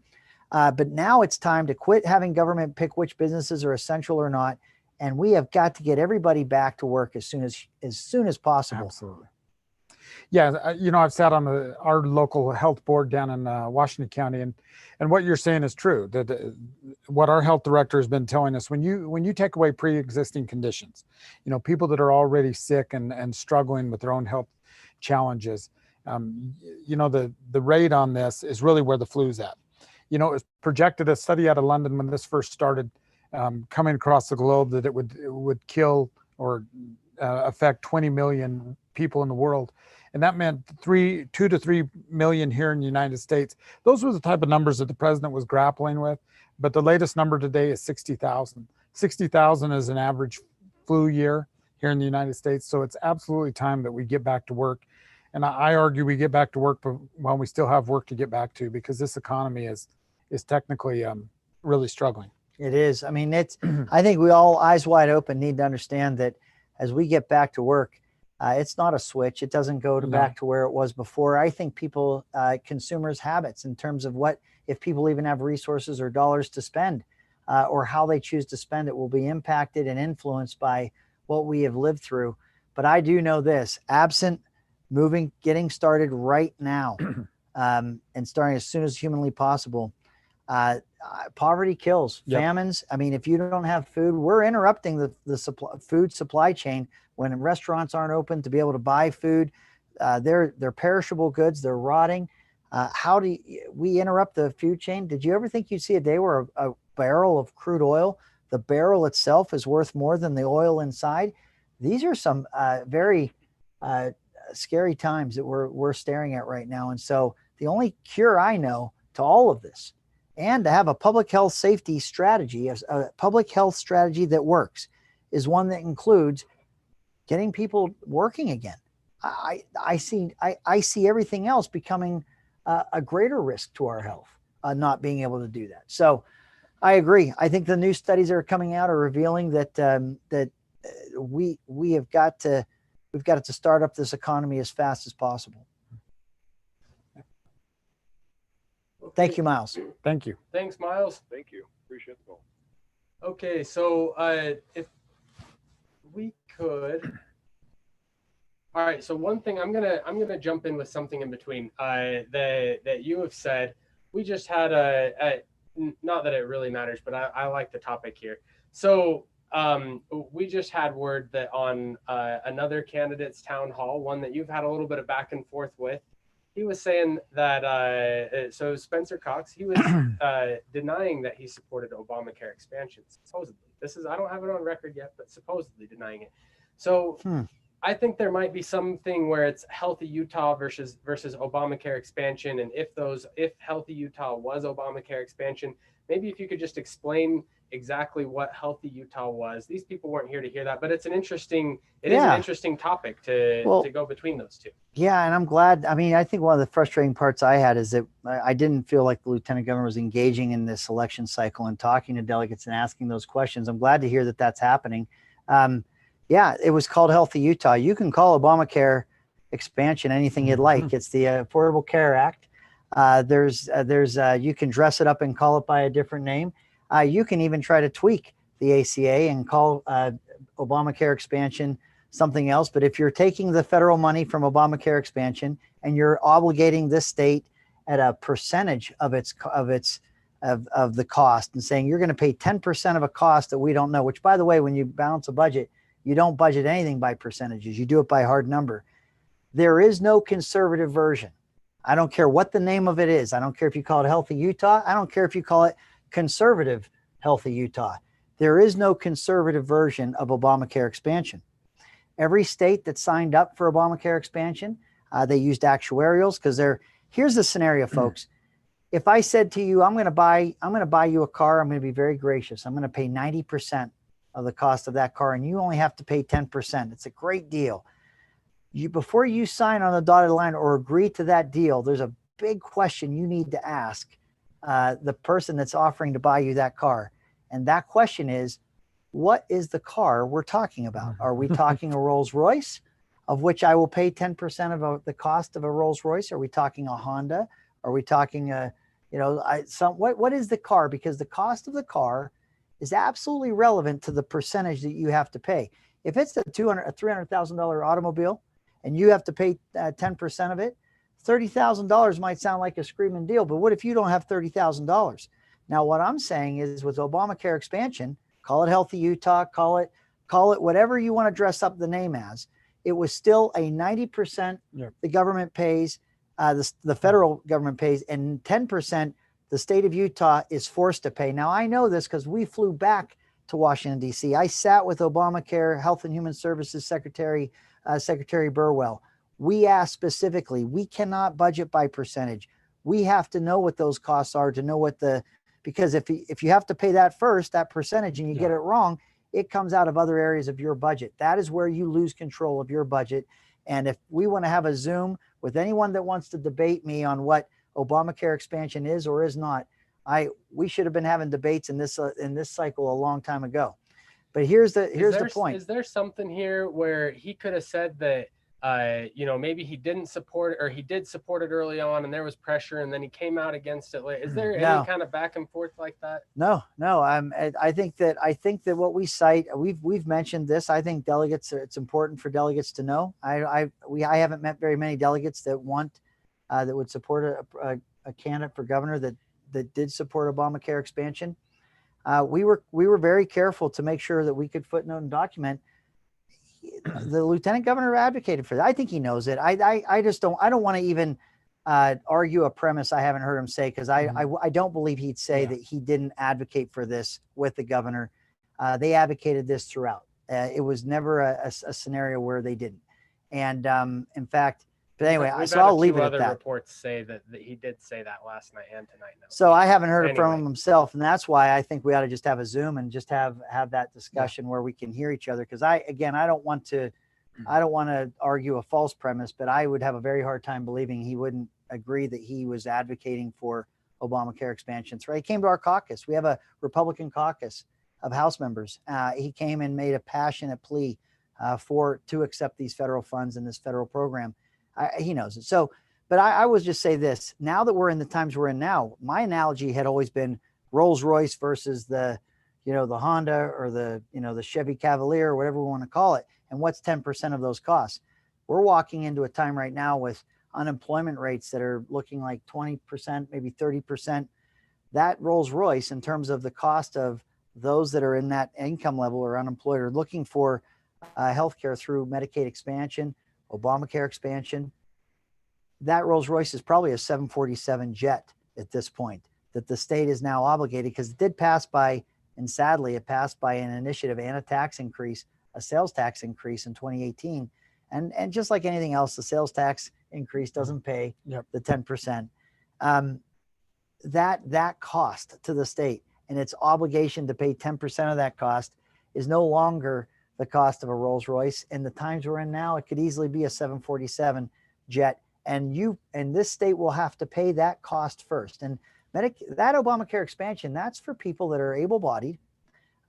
But now it's time to quit having government pick which businesses are essential or not, and we have got to get everybody back to work as soon as possible. Absolutely. Yeah, I've sat on our local health board down in Washington County, and what you're saying is true. That what our health director has been telling us, when you take away pre-existing conditions, people that are already sick and struggling with their own health challenges, the rate on this is really where the flu's at. It's projected, a study out of London when this first started coming across the globe, that it would kill or affect 20 million people in the world. And that meant 2 to 3 million here in the United States. Those were the type of numbers that the president was grappling with. But the latest number today is 60,000. 60,000 is an average flu year here in the United States. So it's absolutely time that we get back to work. And I argue we get back to work while we still have work to get back to, because this economy is technically really struggling. It is. I mean, I think we all, eyes wide open, need to understand that as we get back to work, it's not a switch. It doesn't go back to where it was before. I think consumers' habits in terms of if people even have resources or dollars to spend, or how they choose to spend it, will be impacted and influenced by what we have lived through. But I do know this: absent getting started right now, and starting as soon as humanly possible. Poverty kills. Yep. Famines. I mean, if you don't have food, we're interrupting the food supply chain when restaurants aren't open to be able to buy food. They're perishable goods. They're rotting. How do we interrupt the food chain? Did you ever think you'd see a day where a barrel of crude oil, the barrel itself, is worth more than the oil inside? These are some very scary times that we're staring at right now. And so the only cure I know to all of this, and to have a public health safety strategy, a public health strategy that works, is one that includes getting people working again. I see everything else becoming a greater risk to our health, not being able to do that. So I agree. I think the new studies that are coming out are revealing that we've got to start up this economy as fast as possible. Thank you, Miles. Thank you. Thanks, Miles. Thank you. Appreciate the call. Okay, so if we could, all right. So one thing I'm gonna jump in with something in between that you have said. We just had not that it really matters, but I like the topic here. So we just had word that on another candidate's town hall, one that you've had a little bit of back and forth with. He was saying that so Spencer Cox, he was denying that he supported Obamacare expansion. Supposedly, this is I don't have it on record yet, but supposedly denying it. So I think there might be something where it's Healthy Utah versus Obamacare expansion, and if Healthy Utah was Obamacare expansion, maybe if you could just explain exactly what Healthy Utah was. These people weren't here to hear that, but it's an interesting topic to go between those two. Yeah, and I'm glad. I mean, I think one of the frustrating parts I had is that I didn't feel like the lieutenant governor was engaging in this election cycle and talking to delegates and asking those questions. I'm glad to hear that that's happening. Yeah, it was called Healthy Utah. You can call Obamacare expansion anything you'd like. It's the Affordable Care Act. You can dress it up and call it by a different name. You can even try to tweak the ACA and call Obamacare expansion something else. But if you're taking the federal money from Obamacare expansion and you're obligating this state at a percentage of the cost and saying you're going to pay 10% of a cost that we don't know, which by the way, when you balance a budget, you don't budget anything by percentages. You do it by hard number. There is no conservative version. I don't care what the name of it is. I don't care if you call it Healthy Utah. I don't care if you call it Conservative Healthy Utah. There is no conservative version of Obamacare expansion. Every state that signed up for Obamacare expansion, they used actuarials because here's the scenario, folks. If I said to you, I'm going to buy you a car, I'm going to be very gracious. I'm going to pay 90% of the cost of that car, and you only have to pay 10%. It's a great deal. Before you sign on the dotted line or agree to that deal, there's a big question you need to ask the person that's offering to buy you that car. And that question is, what is the car we're talking about? Are we talking a Rolls Royce, of which I will pay 10% of the cost of a Rolls Royce? Are we talking a Honda? Are we talking what is the car? Because the cost of the car is absolutely relevant to the percentage that you have to pay. If it's a $300,000 automobile and you have to pay 10% of it, $30,000 might sound like a screaming deal, but what if you don't have $30,000? Now, what I'm saying is with Obamacare expansion, call it Healthy Utah, call it whatever you want to dress up the name as. It was still a 90% the government pays, the federal government pays, and 10% the state of Utah is forced to pay. Now, I know this because we flew back to Washington, D.C. I sat with Obamacare Health and Human Services Secretary Burwell. We asked specifically, we cannot budget by percentage. We have to know what those costs are to know because if you have to pay that first, that percentage, and you get it wrong, it comes out of other areas of your budget. That is where you lose control of your budget. And if we want to have a Zoom with anyone that wants to debate me on what Obamacare expansion is or is not, we should have been having debates in this cycle a long time ago. But here's the point. Is there something here where he could have said that maybe he didn't support it, or he did support it early on and there was pressure and then he came out against it later? Is there any kind of back and forth like that? No. I think that what we cite, we've mentioned this. I think it's important for delegates to know. I haven't met very many delegates that would support a candidate for governor that did support Obamacare expansion. We were very careful to make sure that we could footnote and document. The lieutenant governor advocated for that. I think he knows it. I don't want to even argue a premise I haven't heard him say, because I don't believe he'd say that he didn't advocate for this with the governor. They advocated this throughout. It was never a scenario where they didn't. And in fact, but anyway, so I'll leave it at that. Other reports say that he did say that last night and tonight. No. So I haven't heard it from him himself, and that's why I think we ought to just have a Zoom and just have that discussion where we can hear each other. Because I don't want to argue a false premise, but I would have a very hard time believing he wouldn't agree that he was advocating for Obamacare expansion. Right? He came to our caucus. We have a Republican caucus of House members. He came and made a passionate plea to accept these federal funds in this federal program. He knows it. So, But I will just say this: now that we're in the times we're in now, my analogy had always been Rolls Royce versus the, the Honda or the, the Chevy Cavalier or whatever we want to call it. And what's 10% of those costs? We're walking into a time right now with unemployment rates that are looking like 20%, maybe 30%. That Rolls Royce, in terms of the cost of those that are in that income level or unemployed or looking for healthcare through Medicaid expansion, Obamacare expansion, that Rolls Royce is probably a 747 jet at this point that the state is now obligated, because it did pass by, and sadly it passed by an initiative and a tax increase, a sales tax increase in 2018. And just like anything else, the sales tax increase doesn't pay the 10%. That cost to the state and its obligation to pay 10% of that cost is no longer the cost of a Rolls Royce. In the times we're in now, it could easily be a 747 jet. And this state will have to pay that cost first. And that Obamacare expansion, that's for people that are able-bodied,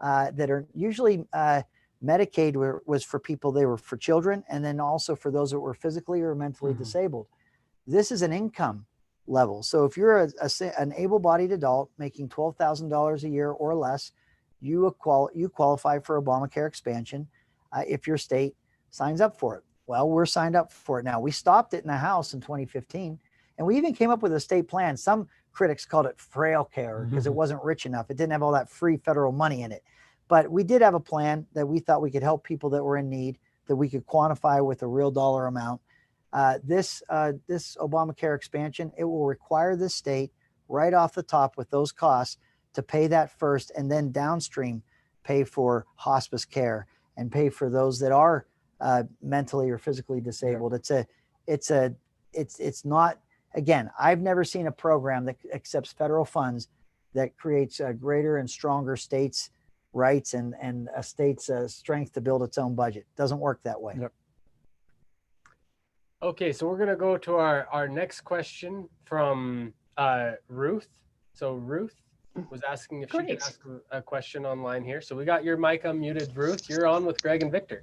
that are usually Medicaid was for people, they were for children, and then also for those that were physically or mentally disabled. This is an income level. So if you're an able-bodied adult making $12,000 a year or less, you qualify for Obamacare expansion if your state signs up for it. Well, we're signed up for it now. We stopped it in the House in 2015, and we even came up with a state plan. Some critics called it frail care because it wasn't rich enough. It didn't have all that free federal money in it. But we did have a plan that we thought we could help people that were in need, that we could quantify with a real dollar amount. This Obamacare expansion, it will require the state right off the top with those costs to pay that first, and then downstream pay for hospice care and pay for those that are mentally or physically disabled. It's not, again, I've never seen a program that accepts federal funds that creates a greater and stronger states' rights and a state's strength to build its own budget. It doesn't work that way. Yep. Okay, so we're going to go to our next question from Ruth. So Ruth was asking if she could ask a question online here. So we got your mic unmuted, Ruth. You're on with Greg and Victor.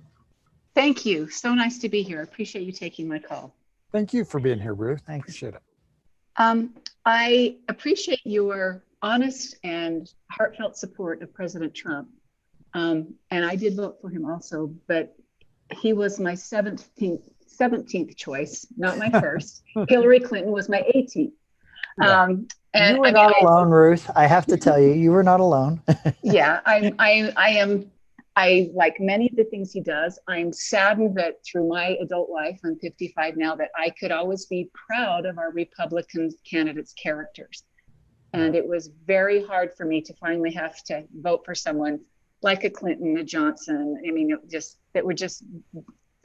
Thank you. So nice to be here. I appreciate you taking my call. Thank you for being here, Ruth. Thanks. Appreciate it. I appreciate your honest and heartfelt support of President Trump. And I did vote for him also, but he was my 17th choice, not my first. Hillary Clinton was my 18th. And you were not alone, Ruth. I have to tell you, you were not alone. Yeah, I like many of the things he does. I'm saddened that through my adult life, I'm 55 now, that I could always be proud of our Republican candidates' characters. And it was very hard for me to finally have to vote for someone like a Clinton, a Johnson. I mean, that would just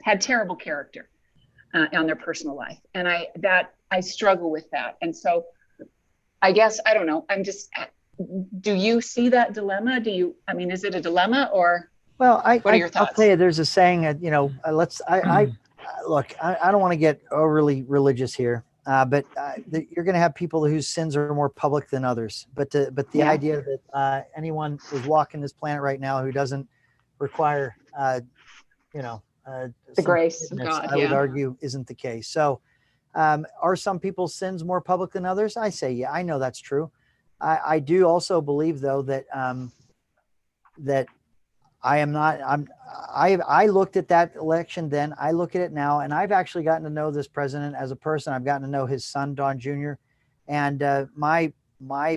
had terrible character on their personal life. And I struggle with that. And so I guess, I don't know, do you see that dilemma? Is it a dilemma or? Well, what are your thoughts? I'll tell you, there's a saying, look, I don't want to get overly religious here, but you're going to have people whose sins are more public than others. But the idea that anyone who's walking this planet right now who doesn't require, the grace of God, I would argue isn't the case. So are some people's sins more public than others? I say, yeah, I know that's true. I do also believe, though, that that I looked at that election then, I look at it now, and I've actually gotten to know this president as a person. I've gotten to know his son, Don Jr., and my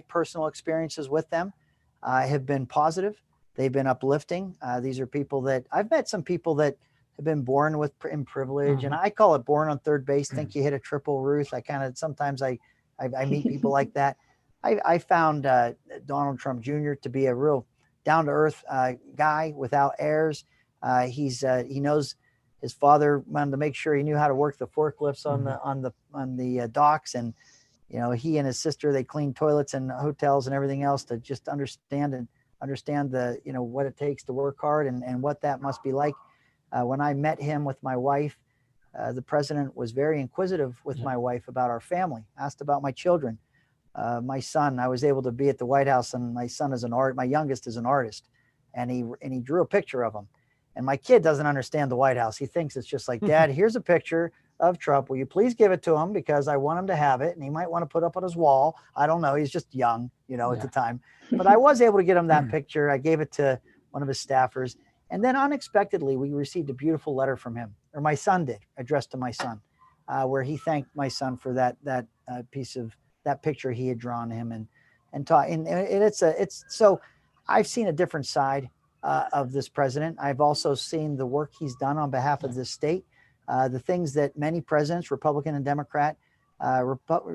personal experiences with them have been positive. They've been uplifting. These are people that I've met, some people that have been born in privilege, and I call it born on third base. Think you hit a triple, Ruth. Sometimes I meet people like that. I found Donald Trump Jr. to be a real down-to-earth guy without airs. He knows his father wanted to make sure he knew how to work the forklifts on the docks, and he and his sister, they cleaned toilets and hotels and everything else to just understand the what it takes to work hard and what that must be like. When I met him with my wife, the president was very inquisitive with my wife about our family, asked about my children. My son, I was able to be at the White House, and my son is my youngest is an artist, and he drew a picture of him. And my kid doesn't understand the White House. He thinks it's just like, Dad, here's a picture of Trump. Will you please give it to him, because I want him to have it, and he might want to put up on his wall. I don't know. He's just young, at the time. But I was able to get him that picture. I gave it to one of his staffers. And then unexpectedly, we received a beautiful letter from him, or my son did, addressed to my son, where he thanked my son for that piece of that picture he had drawn him and taught. And it's so I've seen a different side of this president. I've also seen the work he's done on behalf of this state, the things that many presidents, Republican and Democrat.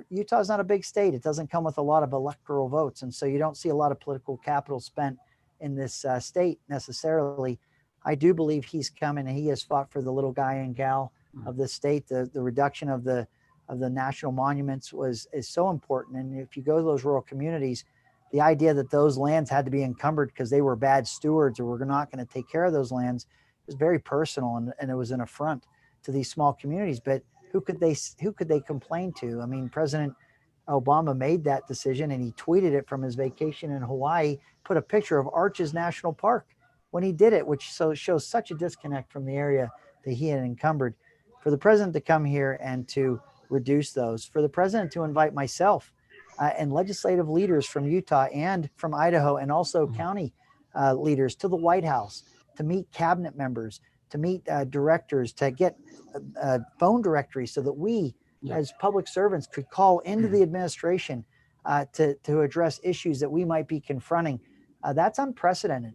Utah is not a big state. It doesn't come with a lot of electoral votes, and so you don't see a lot of political capital spent in this state necessarily. I do believe he's coming, and he has fought for the little guy and gal of the state. The reduction of the national monuments is so important. And if you go to those rural communities, the idea that those lands had to be encumbered because they were bad stewards or were not going to take care of those lands was very personal, and it was an affront to these small communities. But who could they complain to? I mean, President Obama made that decision, and he tweeted it from his vacation in Hawaii, put a picture of Arches National Park when he did it, which shows such a disconnect from the area that he had encumbered. For the president to come here and to reduce those, for the president to invite myself and legislative leaders from Utah and from Idaho, and also county leaders to the White House to meet cabinet members, to meet directors, to get phone directories so that we as public servants could call into the administration to address issues that we might be confronting. That's unprecedented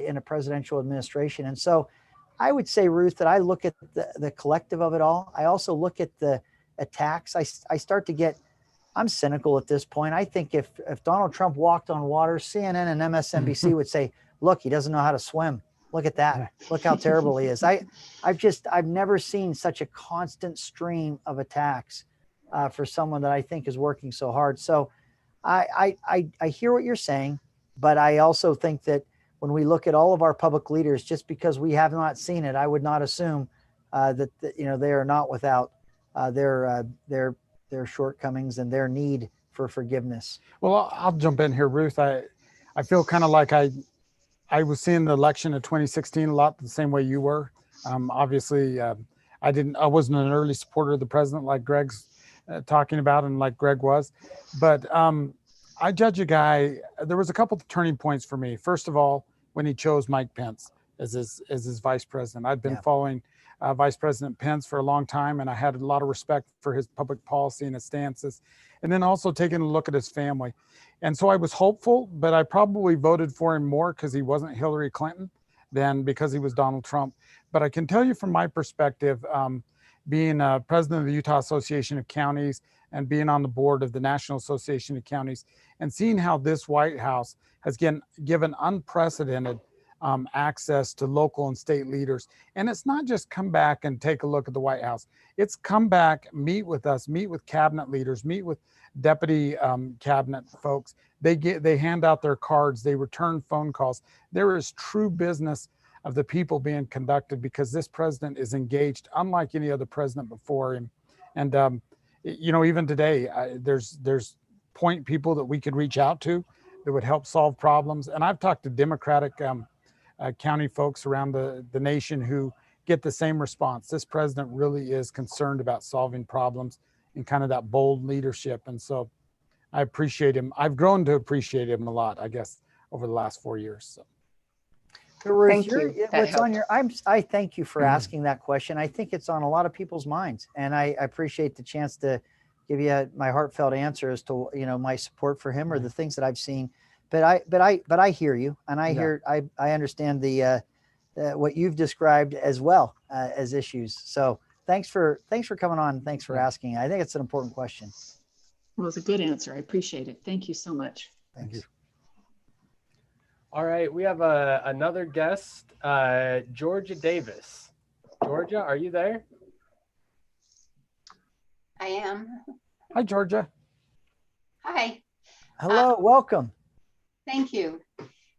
in a presidential administration. And so I would say, Ruth, that I look at the collective of it all. I also look at the attacks. I start to get, I'm cynical at this point. I think if Donald Trump walked on water, CNN and MSNBC would say, look, he doesn't know how to swim. Look at that. Look how terrible he is. I've never seen such a constant stream of attacks for someone that I think is working so hard. So I hear what you're saying, but I also think that when we look at all of our public leaders, just because we have not seen it, I would not assume that they are not without their shortcomings and their need for forgiveness. Well, I'll jump in here, Ruth. I feel kind of like I was seeing the election of 2016 a lot the same way you were. Obviously, I wasn't an early supporter of the president like Greg's talking about, and like Greg was, but I judge a guy. There was a couple of turning points for me. First of all, when he chose Mike Pence as his vice president. I'd been following Vice President Pence for a long time, and I had a lot of respect for his public policy and his stances, and then also taking a look at his family. And so I was hopeful, but I probably voted for him more because he wasn't Hillary Clinton than because he was Donald Trump. But I can tell you from my perspective, being president of the Utah Association of Counties and being on the board of the National Association of Counties, and seeing how this White House has given unprecedented access to local and state leaders. And it's not just come back and take a look at the White House. It's come back, meet with us, meet with cabinet leaders, meet with deputy cabinet folks. They hand out their cards, they return phone calls. There is true business of the people being conducted because this president is engaged unlike any other president before him. And even today, there's point people that we could reach out to that would help solve problems. And I've talked to Democratic county folks around the nation who get the same response. This president really is concerned about solving problems and kind of that bold leadership. And so I appreciate him. I've grown to appreciate him a lot, I guess, over the last 4 years. So. Ruth, Thank you. what's on your? I thank you for asking that question. I think it's on a lot of people's minds, and I appreciate the chance to give you my heartfelt answer as to my support for him or the things that I've seen. But I hear you, and I understand the what you've described as well as issues. So thanks for coming on. Thanks for asking. I think it's an important question. Well, it's a good answer. I appreciate it. Thank you so much. Thank you. All right, we have another guest, Georgia Davis. Georgia, are you there? I am. Hi, Georgia. Hi. Hello, welcome. Thank you.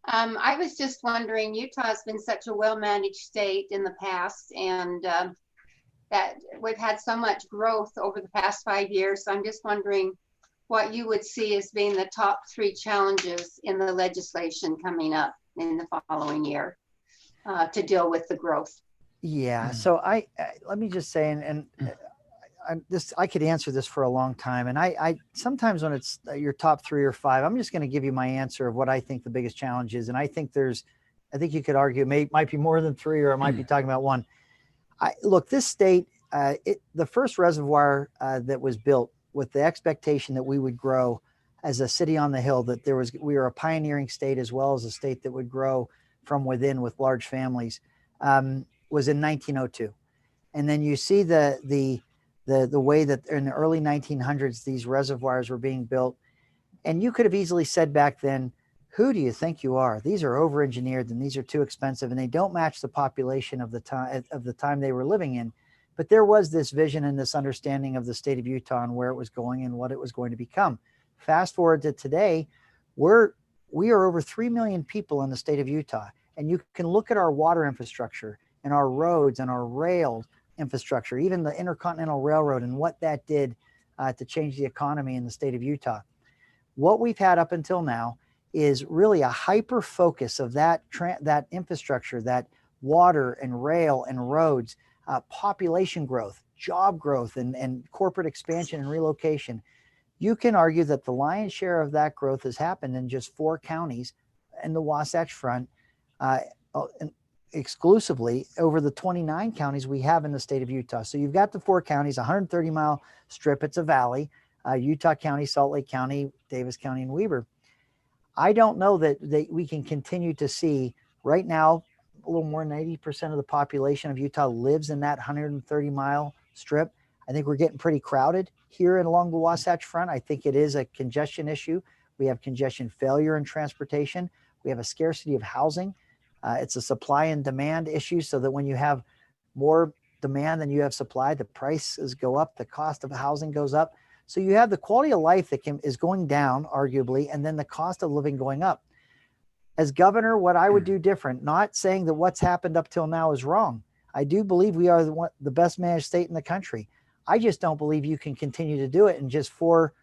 I was just wondering, Utah's been such a well-managed state in the past, and that we've had so much growth over the past 5 years. So I'm just wondering what you would see as being the top 3 challenges in the legislation coming up in the following year to deal with the growth. Yeah. So let me just say, and I could answer this for a long time, and I sometimes when it's your top 3 or 5, I'm just going to give you my answer of what I think the biggest challenge is, and I think you could argue it might be more than 3, or it might be talking about 1. Look, this state, the first reservoir that was built with the expectation that we would grow as a city on the hill, that we were a pioneering state as well as a state that would grow from within with large families, was in 1902. And then you see the way that in the early 1900s, these reservoirs were being built. And you could have easily said back then, who do you think you are? These are over-engineered and these are too expensive and they don't match the population of the time they were living in. But there was this vision and this understanding of the state of Utah and where it was going and what it was going to become. Fast forward to today, we are over 3 million people in the state of Utah. And you can look at our water infrastructure and our roads and our rail infrastructure, even the Intercontinental Railroad and what that did to change the economy in the state of Utah. What we've had up until now is really a hyper focus of that infrastructure, that water and rail and roads, population growth, job growth, and corporate expansion and relocation. You can argue that the lion's share of that growth has happened in just 4 counties in the Wasatch Front, exclusively over the 29 counties we have in the state of Utah. So you've got the 4 counties, 130-mile strip. It's a valley, Utah County, Salt Lake County, Davis County, and Weber. I don't know that we can continue to see right now, a little more than 80% of the population of Utah lives in that 130-mile strip. I think we're getting pretty crowded here and along the Wasatch Front. I think it is a congestion issue. We have congestion failure in transportation. We have a scarcity of housing. It's a supply and demand issue, so that when you have more demand than you have supply, the prices go up, the cost of housing goes up. So you have the quality of life that is going down, arguably, and then the cost of living going up. As governor, what I would do different, not saying that what's happened up till now is wrong. I do believe we are the best managed state in the country. I just don't believe you can continue to do it in just 4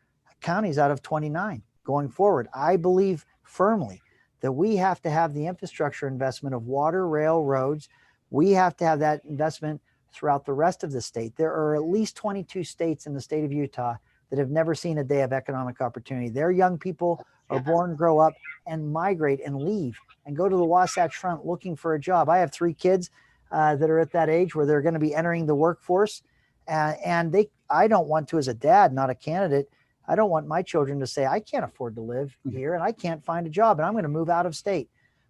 counties out of 29 going forward. I believe firmly that we have to have the infrastructure investment of water, rail, roads. We have to have that investment throughout the rest of the state. There are at least 22 states in the state of Utah that have never seen a day of economic opportunity. Their young people are born, grow up, and migrate and leave and go to the Wasatch Front looking for a job. I have 3 kids that are at that age where they're going to be entering the workforce. I don't want to, as a dad, not a candidate, I don't want my children to say, I can't afford to live here and I can't find a job and I'm going to move out of state.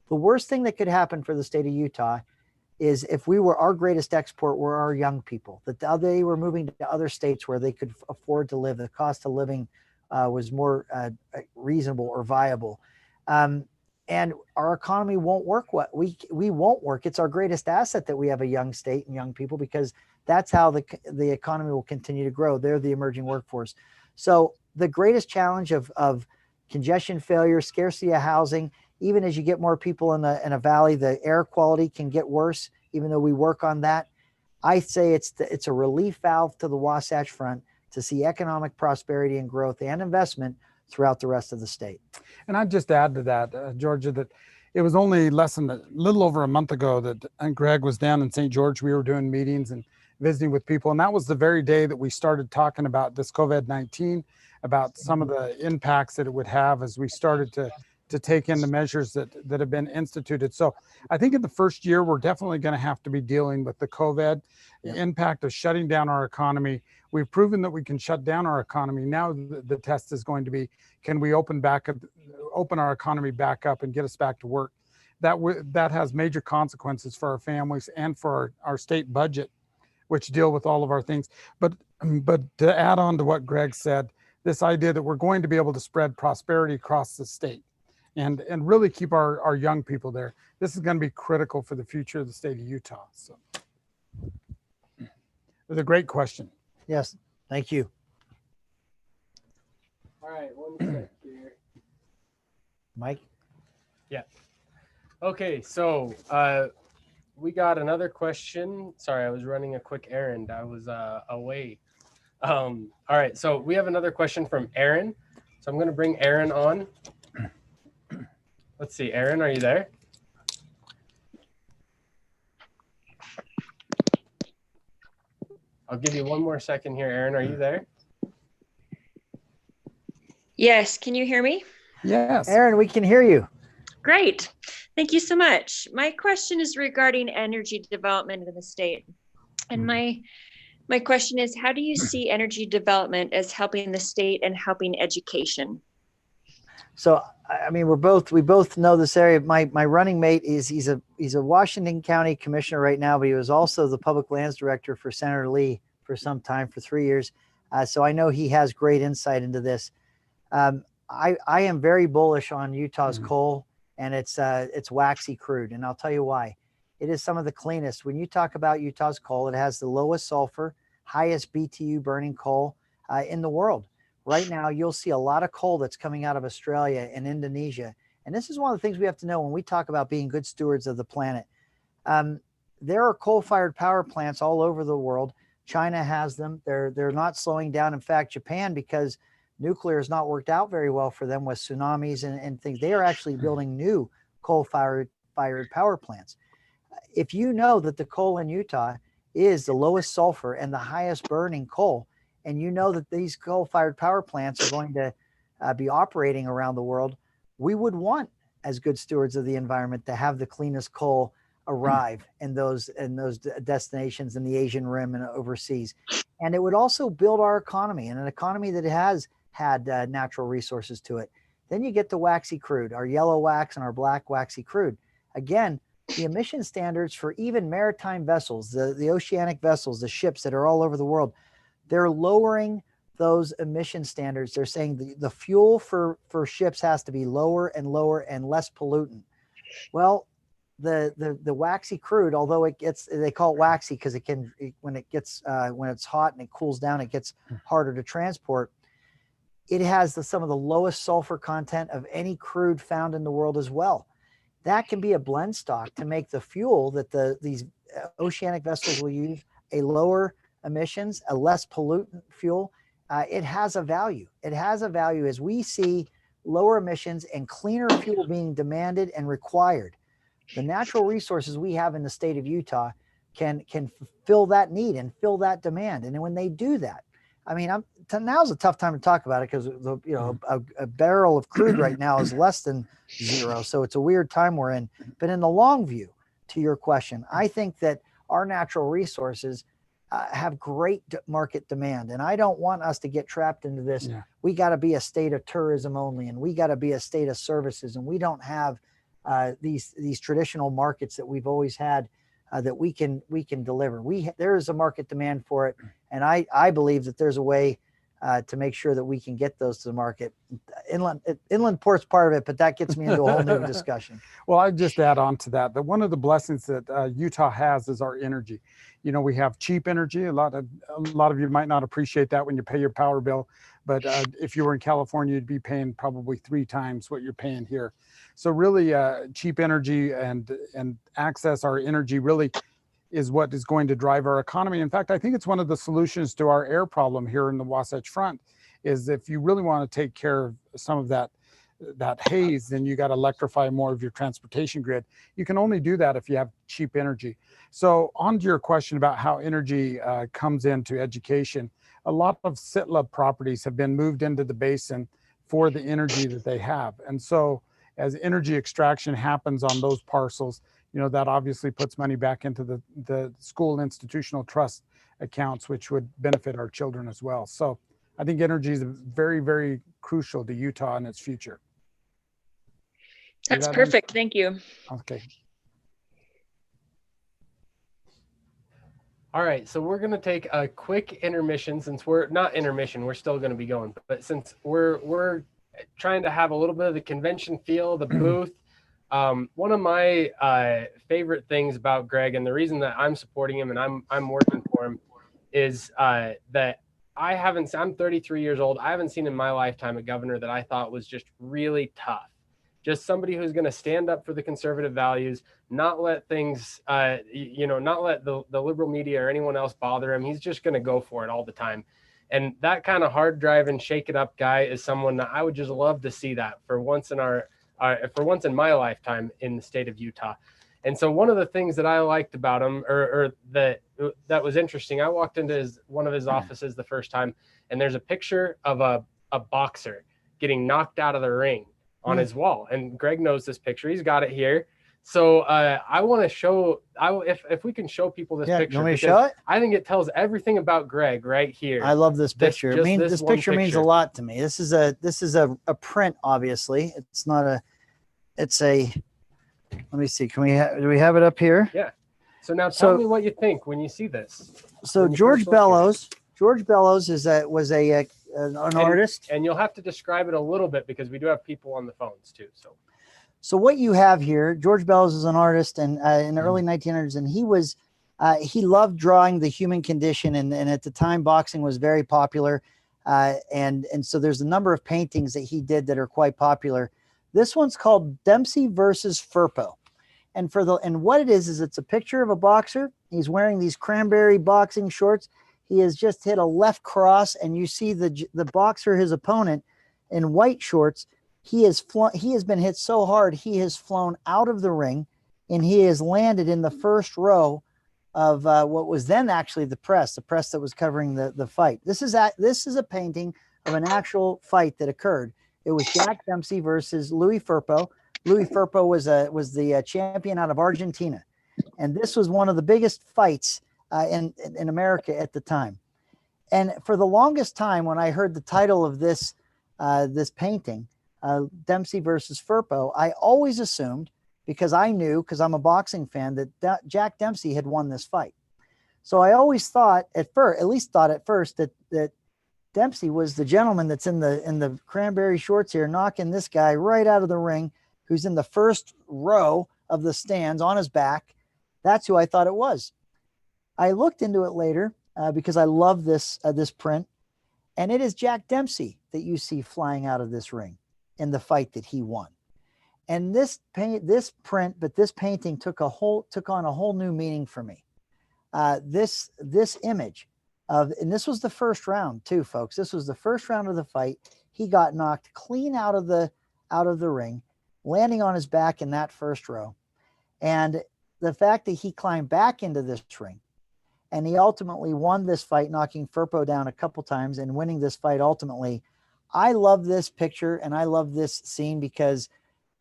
The worst thing that could happen for the state of Utah is if our greatest export were our young people, that they were moving to other states where they could afford to live. The cost of living was more reasonable or viable. And our economy won't work. We won't work. It's our greatest asset that we have a young state and young people, because that's how the economy will continue to grow. They're the emerging workforce. So the greatest challenge of congestion failure, scarcity of housing, even as you get more people in a valley, the air quality can get worse, even though we work on that. I say it's a relief valve to the Wasatch Front to see economic prosperity and growth and investment throughout the rest of the state. And I'd just add to that, Georgia, that it was only little over a month ago that Greg was down in St. George. We were doing meetings and visiting with people. And that was the very day that we started talking about this COVID-19, about some of the impacts that it would have as we started to take in the measures that have been instituted. So I think in the first year, we're definitely going to have to be dealing with the COVID, the impact of shutting down our economy. We've proven that we can shut down our economy. Now the test is going to be, can we open our economy back up and get us back to work? That has major consequences for our families and for our state budget, which deal with all of our things. But to add on to what Greg said, this idea that we're going to be able to spread prosperity across the state and really keep our young people there. This is going to be critical for the future of the state of Utah. So it was a great question. Yes, thank you. All right, one sec here. Mike? Yeah. Okay, so we got another question. Sorry, I was running a quick errand. I was away. All right, so we have another question from Aaron. So I'm going to bring Aaron on. Let's see, Aaron, are you there? I'll give you one more second here. Aaron, are you there? Yes, can you hear me? Yes. Aaron, we can hear you. Great. Thank you so much. My question is regarding energy development in the state. And my question is, how do you see energy development as helping the state and helping education? So, I mean, we both know this area. My running mate he's a Washington County commissioner right now, but he was also the public lands director for Senator Lee for some time, for 3 years. So I know he has great insight into this. I am very bullish on Utah's coal and it's waxy crude. And I'll tell you why. It is some of the cleanest. When you talk about Utah's coal, it has the lowest sulfur, highest BTU burning coal in the world. Right now, you'll see a lot of coal that's coming out of Australia and Indonesia. And this is one of the things we have to know when we talk about being good stewards of the planet. There are coal-fired power plants all over the world. China has them. They're not slowing down. In fact, Japan, because nuclear has not worked out very well for them with tsunamis and things, they are actually building new coal-fired power plants. If you know that the coal in Utah is the lowest sulfur and the highest burning coal, and you know that these coal-fired power plants are going to be operating around the world, we would want, as good stewards of the environment, to have the cleanest coal arrive in those destinations in the Asian Rim and overseas. And it would also build our economy, and an economy that has had natural resources to it. Then you get the waxy crude, our yellow wax and our black waxy crude. Again, the emission standards for even maritime vessels, the oceanic vessels, the ships that are all over the world, they're lowering those emission standards. They're saying the fuel for ships has to be lower and lower and less pollutant. Well, the waxy crude, although they call it waxy because when it's hot and it cools down, it gets harder to transport. It has some of the lowest sulfur content of any crude found in the world as well. That can be a blend stock to make the fuel that these oceanic vessels will use a lower emissions, a less pollutant fuel. It has a value. It has a value as we see lower emissions and cleaner fuel being demanded and required. The natural resources we have in the state of Utah can fill that need and fill that demand. And when they do that, I mean, now's a tough time to talk about it because a barrel of crude right now is less than zero. So it's a weird time we're in. But in the long view, to your question, I think that our natural resources have great market demand. And I don't want us to get trapped into this. Yeah. We got to be a state of tourism only, and we got to be a state of services. And we don't have these traditional markets that we've always had that we can deliver. There is a market demand for it. And I believe that there's a way to make sure that we can get those to the market. Inland port's part of it, but that gets me into a whole new discussion. Well, I'd just add on to that one of the blessings that Utah has is our energy. You know, we have cheap energy. A lot of you might not appreciate that when you pay your power bill, but if you were in California, you'd be paying probably 3 times what you're paying here. So really, cheap energy and access our energy really is what is going to drive our economy. In fact, I think it's one of the solutions to our air problem here in the Wasatch Front, is if you really want to take care of some of that haze, then you got to electrify more of your transportation grid. You can only do that if you have cheap energy. So on to your question about how energy comes into education, a lot of SITLA properties have been moved into the basin for the energy that they have. And so as energy extraction happens on those parcels, you know, that obviously puts money back into the school institutional trust accounts, which would benefit our children as well. So I think energy is very, very crucial to Utah and its future. That's perfect. Thank you. Okay. All right, so we're going to take a quick intermission. Since we're not intermission, we're still going to be going. But since we're trying to have a little bit of the convention feel, the booth, one of my favorite things about Greg, and the reason that I'm supporting him and I'm working for him, is that I'm 33 years old. I haven't seen in my lifetime a governor that I thought was just really tough. Just somebody who's going to stand up for the conservative values, not let things, not let the liberal media or anyone else bother him. He's just going to go for it all the time. And that kind of hard driving, shake it up guy is someone that I would just love to see that for once in my lifetime in the state of Utah. And so one of the things that I liked about him, or that was interesting, I walked into one of his offices the first time, and there's a picture of a boxer getting knocked out of the ring on his wall. And Greg knows this picture. He's got it here. So I want to show, if we can show people this picture. You want me to show it? I think it tells everything about Greg right here. I love this picture. This picture means a lot to me. This is a print, obviously. It's not a, it's a, let me see. Do we have it up here? Yeah. So now tell me what you think when you see this. So George Bellows was an artist. And you'll have to describe it a little bit because we do have people on the phones too. So what you have here, George Bellows is an artist, and in the early 1900s, and he loved drawing the human condition, and at the time boxing was very popular, and so there's a number of paintings that he did that are quite popular. This one's called Dempsey versus Firpo, and what it is it's a picture of a boxer. He's wearing these cranberry boxing shorts. He has just hit a left cross, and you see the boxer, his opponent, in white shorts. He has been hit so hard, he has flown out of the ring, and he has landed in the first row of what was then actually the press that was covering the fight. This is a painting of an actual fight that occurred. It was Jack Dempsey versus Louis Firpo. Louis Firpo was the champion out of Argentina, and this was one of the biggest fights in America at the time. And for the longest time, when I heard the title of this painting, Dempsey versus Firpo, I always assumed, because I'm a boxing fan, that Jack Dempsey had won this fight. So I always thought at first that Dempsey was the gentleman that's in the cranberry shorts here, knocking this guy right out of the ring, who's in the first row of the stands on his back. That's who I thought it was. I looked into it later because I love this print, and it is Jack Dempsey that you see flying out of this ring in the fight that he won. And this painting took on a whole new meaning for me. This image and this was the first round too, folks. This was the first round of the fight. He got knocked clean out of the ring, landing on his back in that first row. And the fact that he climbed back into this ring, and he ultimately won this fight, knocking Firpo down a couple times and winning this fight ultimately. I love this picture and I love this scene because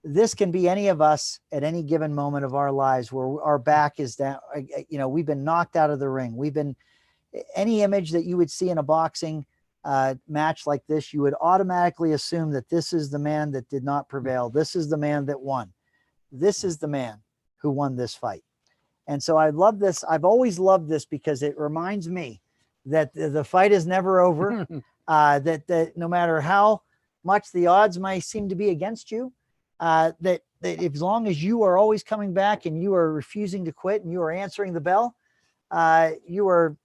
this can be any of us at any given moment of our lives where our back is down. We've been knocked out of the ring. Any image that you would see in a boxing match like this, you would automatically assume that this is the man that did not prevail. This is the man that won. This is the man who won this fight. And so I love this. I've always loved this because it reminds me that the fight is never over. That no matter how much the odds might seem to be against you, that as long as you are always coming back and you are refusing to quit and you are answering the bell, you're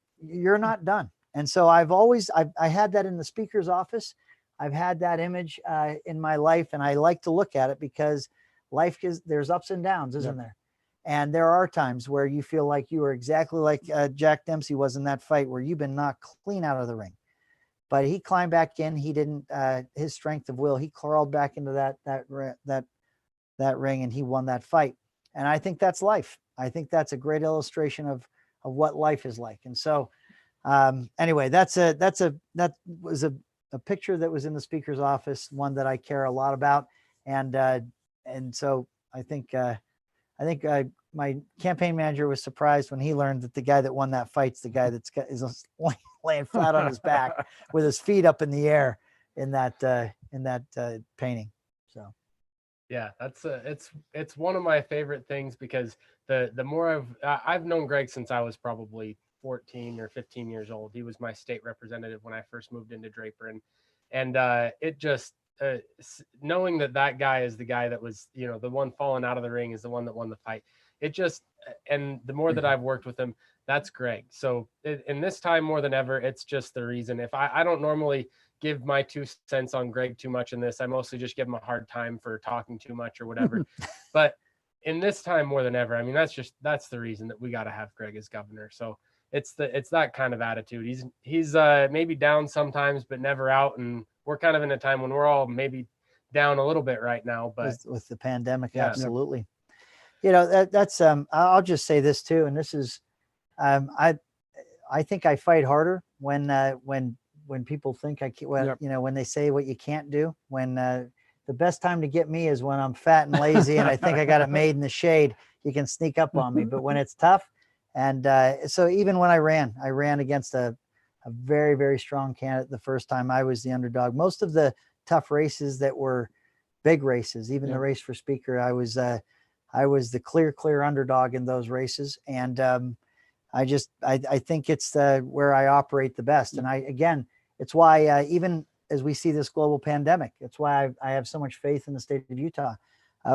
not done. And so I had that in the speaker's office. I've had that image in my life, and I like to look at it because there's ups and downs, isn't there? And there are times where you feel like you are exactly like Jack Dempsey was in that fight, where you've been knocked clean out of the ring. But he climbed back in. He didn't. His strength of will. He crawled back into that ring, and he won that fight. And I think that's life. I think that's a great illustration of what life is like. And so, anyway, that was a picture that was in the speaker's office, one that I care a lot about, and so I think my campaign manager was surprised when he learned that the guy that won that fight's the guy is laying flat on his back with his feet up in the air in that painting. So, yeah, it's one of my favorite things because the more I've known Greg since I was probably 14 or 15 years old. He was my state representative when I first moved into Draper, and it just. Knowing that guy is the guy that was, the one falling out of the ring is the one that won the fight. And the more that I've worked with him, that's Greg. So in this time more than ever, it's just the reason. If I don't normally give my 2 cents on Greg too much in this, I mostly just give him a hard time for talking too much or whatever. But in this time more than ever, I mean, that's the reason that we got to have Greg as governor. So it's that kind of attitude. He's maybe down sometimes, but never out. And we're kind of in a time when we're all maybe down a little bit right now, but with the pandemic, yeah, absolutely. You know, that's I'll just say this too, and this is I think I fight harder when people think I can't, well, Yep. you know, when they say what you can't do, when the best time to get me is when I'm fat and lazy and I think I got it made in the shade, you can sneak up on me. But when it's tough, and so even when I ran against a very, very strong candidate the first time. I was the underdog. Most of the tough races that were big races, even the race for speaker, I was the clear underdog in those races. And I think it's where I operate the best. And again, it's why even as we see this global pandemic, it's why I have so much faith in the state of Utah.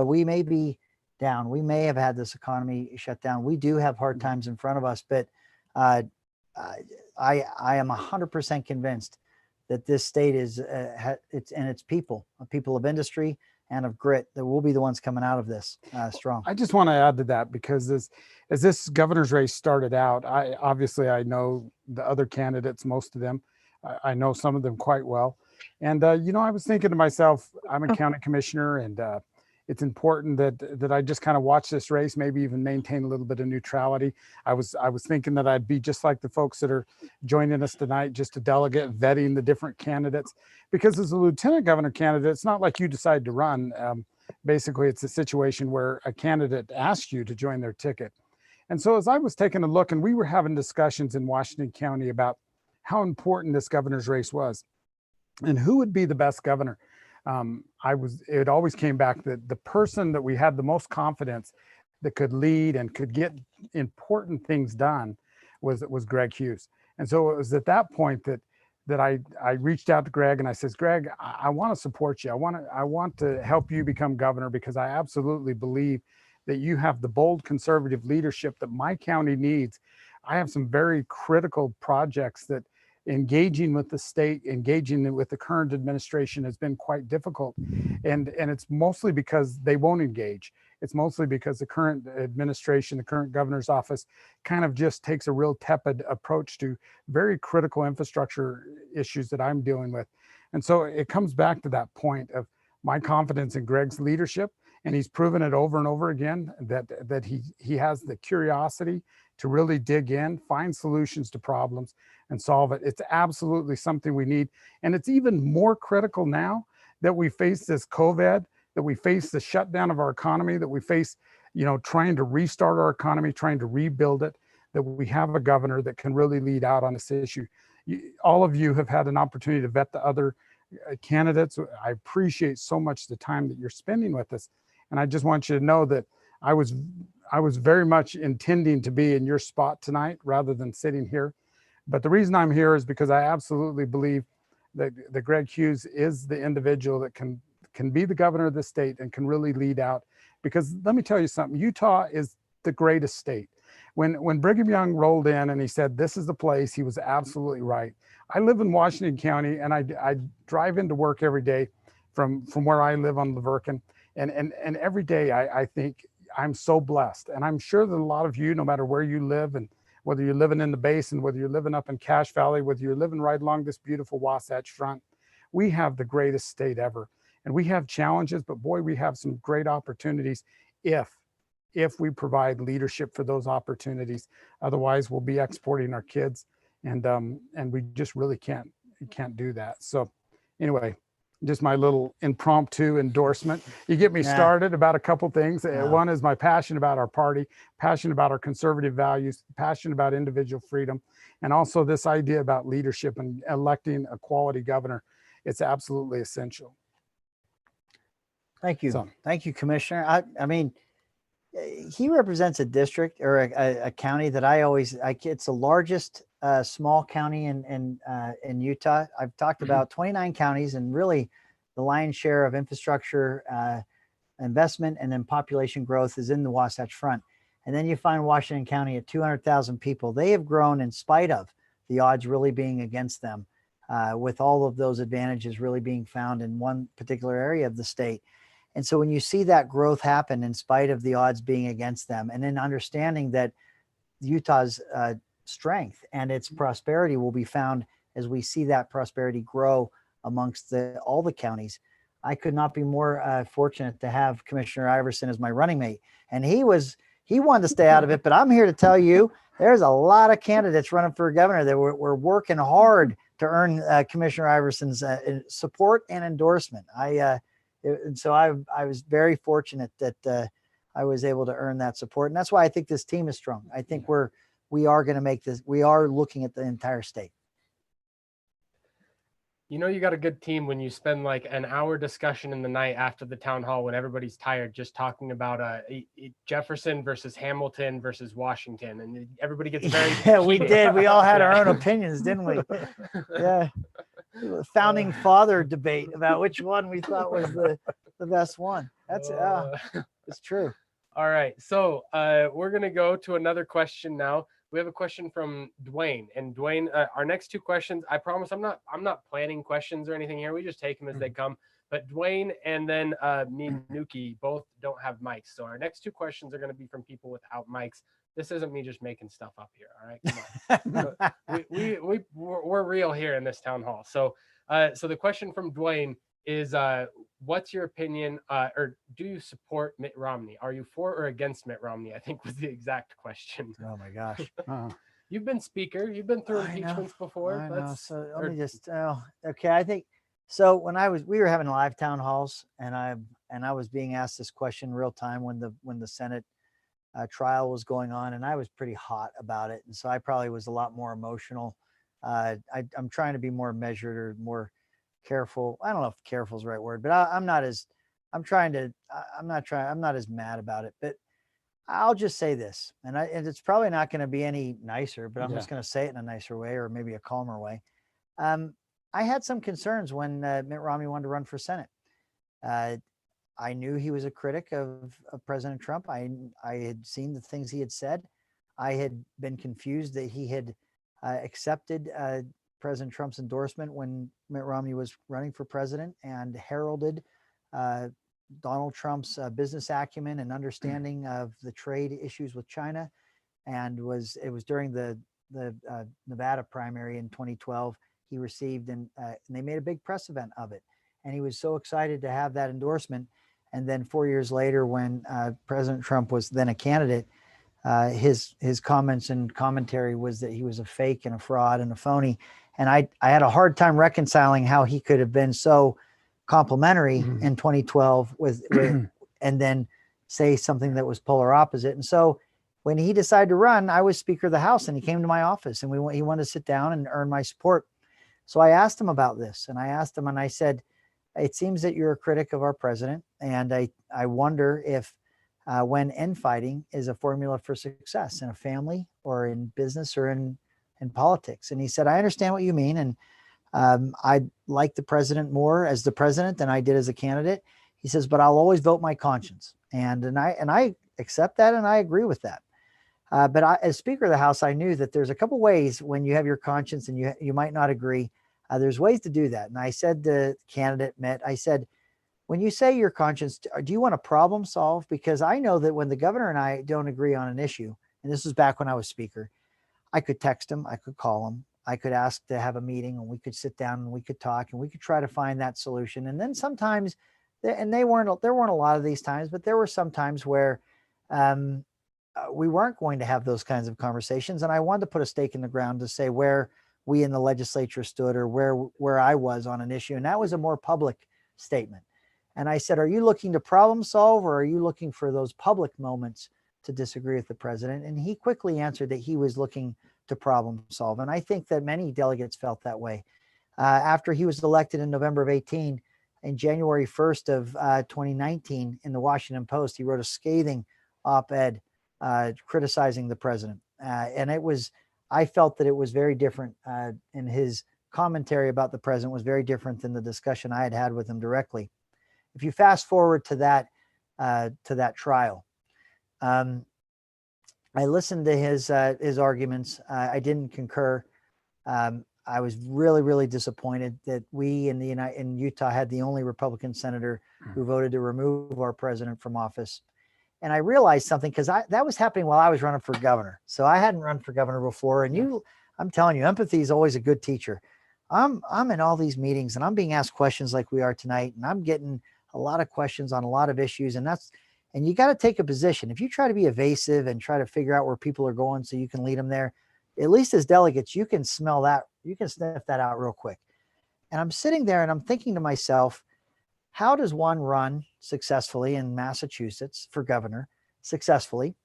We may be down. We may have had this economy shut down. We do have hard times in front of us, but I am 100% convinced that this state is its people of industry and of grit, that will be the ones coming out of this strong. I just want to add to that, because as this governor's race started out, I know the other candidates, most of them. I know some of them quite well. And, I was thinking to myself, I'm a county commissioner, and it's important that I just kind of watch this race, maybe even maintain a little bit of neutrality. I was thinking that I'd be just like the folks that are joining us tonight, just a delegate vetting the different candidates, because as a lieutenant governor candidate, it's not like you decide to run. Basically, it's a situation where a candidate asks you to join their ticket. And so as I was taking a look, and we were having discussions in Washington County about how important this governor's race was and who would be the best governor. It always came back that the person that we had the most confidence that could lead and could get important things done was Greg Hughes. And so it was at that point that I reached out to Greg, and I says, Greg, I want to support you. I want to help you become governor, because I absolutely believe that you have the bold conservative leadership that my county needs. I have some very critical projects that engaging with the state, engaging with the current administration has been quite difficult. And it's mostly because they won't engage. It's mostly because the current administration, the current governor's office, kind of just takes a real tepid approach to very critical infrastructure issues that I'm dealing with. And so it comes back to that point of my confidence in Greg's leadership. And he's proven it over and over again that he has the curiosity to really dig in, find solutions to problems, and solve it. It's absolutely something we need. And it's even more critical now that we face this COVID, that we face the shutdown of our economy, that we face, trying to restart our economy, trying to rebuild it, that we have a governor that can really lead out on this issue. All of you have had an opportunity to vet the other candidates. I appreciate so much the time that you're spending with us. And I just want you to know that I was very much intending to be in your spot tonight rather than sitting here. But the reason I'm here is because I absolutely believe that Greg Hughes is the individual that can be the governor of the state and can really lead out. Because let me tell you something, Utah is the greatest state. When Brigham Young rolled in and he said, this is the place, he was absolutely right. I live in Washington County, and I drive into work every day from where I live on Laverkin. And every day I think I'm so blessed. And I'm sure that a lot of you, no matter where you live, and whether you're living in the basin, whether you're living up in Cache Valley, whether you're living right along this beautiful Wasatch Front, we have the greatest state ever. And we have challenges, but boy, we have some great opportunities if we provide leadership for those opportunities. Otherwise, we'll be exporting our kids, and we just really can't do that. So anyway, just my little impromptu endorsement. You get me started about a couple things. One is my passion about our party, passion about our conservative values, passion about individual freedom, and also this idea about leadership and electing a quality governor. It's absolutely essential. Thank you. Thank you, Commissioner. I mean, he represents a district or a county that it's the largest small county in Utah. I've talked about 29 counties, and really the lion's share of infrastructure investment and then population growth is in the Wasatch Front. And then you find Washington County at 200,000 people. They have grown in spite of the odds really being against them, with all of those advantages really being found in one particular area of the state. And so when you see that growth happen in spite of the odds being against them, and then understanding that Utah's strength and its prosperity will be found as we see that prosperity grow amongst all the counties, I could not be more fortunate to have Commissioner Iverson as my running mate. And he wanted to stay out of it, but I'm here to tell you, there's a lot of candidates running for governor that were working hard to earn Commissioner Iverson's support and endorsement. So I was very fortunate that I was able to earn that support. And that's why I think this team is strong. I think we are going to make this, we are looking at the entire state. You know, you got a good team when you spend like an hour discussion in the night after the town hall when everybody's tired, just talking about Jefferson versus Hamilton versus Washington, and everybody gets very yeah, we did. We all had our own opinions, didn't we? Yeah, founding father debate about which one we thought was the best one. That's it's true. All right, so we're gonna go to another question now. We have a question from Dwayne, and Dwayne, our next two questions, I promise I'm not planning questions or anything here. We just take them as they come. But Dwayne and then me and Nuki both don't have mics. So our next two questions are going to be from people without mics. This isn't me just making stuff up here. All right, come on. We're real here in this town hall. So so the question from Dwayne is, what's your opinion, or do you support Mitt Romney? Are you for or against Mitt Romney? I think was the exact question. Oh my gosh. You've been speaker. You've been through impeachments before. I know. So let me just, okay. I think, so when we were having live town halls and I was being asked this question real time when the Senate trial was going on, and I was pretty hot about it. And so I probably was a lot more emotional. I'm trying to be more measured or more careful. I don't know if careful is the right word, but I'm not as mad about it. But I'll just say this, and it's probably not going to be any nicer, but I'm just going to say it in a nicer way, or maybe a calmer way. I had some concerns when Mitt Romney wanted to run for Senate. I knew he was a critic of President Trump. I had seen the things he had said. I had been confused that he had accepted President Trump's endorsement when Mitt Romney was running for president, and heralded Donald Trump's business acumen and understanding of the trade issues with China. And it was during the Nevada primary in 2012, he received, and they made a big press event of it. And he was so excited to have that endorsement. And then 4 years later, when President Trump was then a candidate, his comments and commentary was that he was a fake and a fraud and a phony. And I had a hard time reconciling how he could have been so complimentary in 2012 with and then say something that was polar opposite. And so when he decided to run, I was Speaker of the House, and he came to my office, and he wanted to sit down and earn my support. So I asked him about this, and I said, it seems that you're a critic of our president, and I wonder if when infighting is a formula for success in a family or in business or in politics. And he said, I understand what you mean. And I like the president more as the president than I did as a candidate. He says, but I'll always vote my conscience. And I accept that, and I agree with that. But as Speaker of the House, I knew that there's a couple ways when you have your conscience and you might not agree. There's ways to do that. And I said to the candidate, Mitt, I said, when you say your conscience, do you want to problem solve? Because I know that when the governor and I don't agree on an issue, and this was back when I was Speaker, I could text him, I could call him, I could ask to have a meeting, and we could sit down and we could talk and we could try to find that solution. And then sometimes, and there weren't a lot of these times, but there were some times where we weren't going to have those kinds of conversations. And I wanted to put a stake in the ground to say where we in the legislature stood, or where I was on an issue. And that was a more public statement. And I said, are you looking to problem solve, or are you looking for those public moments to disagree with the president? And he quickly answered that he was looking to problem solve. And I think that many delegates felt that way. After he was elected in November of 18, in January 1st of 2019, in the Washington Post, he wrote a scathing op-ed criticizing the president. And I felt that it was very different, and his commentary about the president was very different than the discussion I had with him directly. If you fast forward to that trial, I listened to his arguments. I didn't concur. I was really, really disappointed that we in Utah had the only Republican senator who voted to remove our president from office. And I realized something, because that was happening while I was running for governor. So I hadn't run for governor before. And I'm telling you, empathy is always a good teacher. I'm in all these meetings and I'm being asked questions like we are tonight, and I'm getting a lot of questions on a lot of issues, and you got to take a position. If you try to be evasive and try to figure out where people are going so you can lead them there, at least as delegates, you can smell that, you can sniff that out real quick. And I'm sitting there and I'm thinking to myself, how does one run successfully in Massachusetts for governor successfully,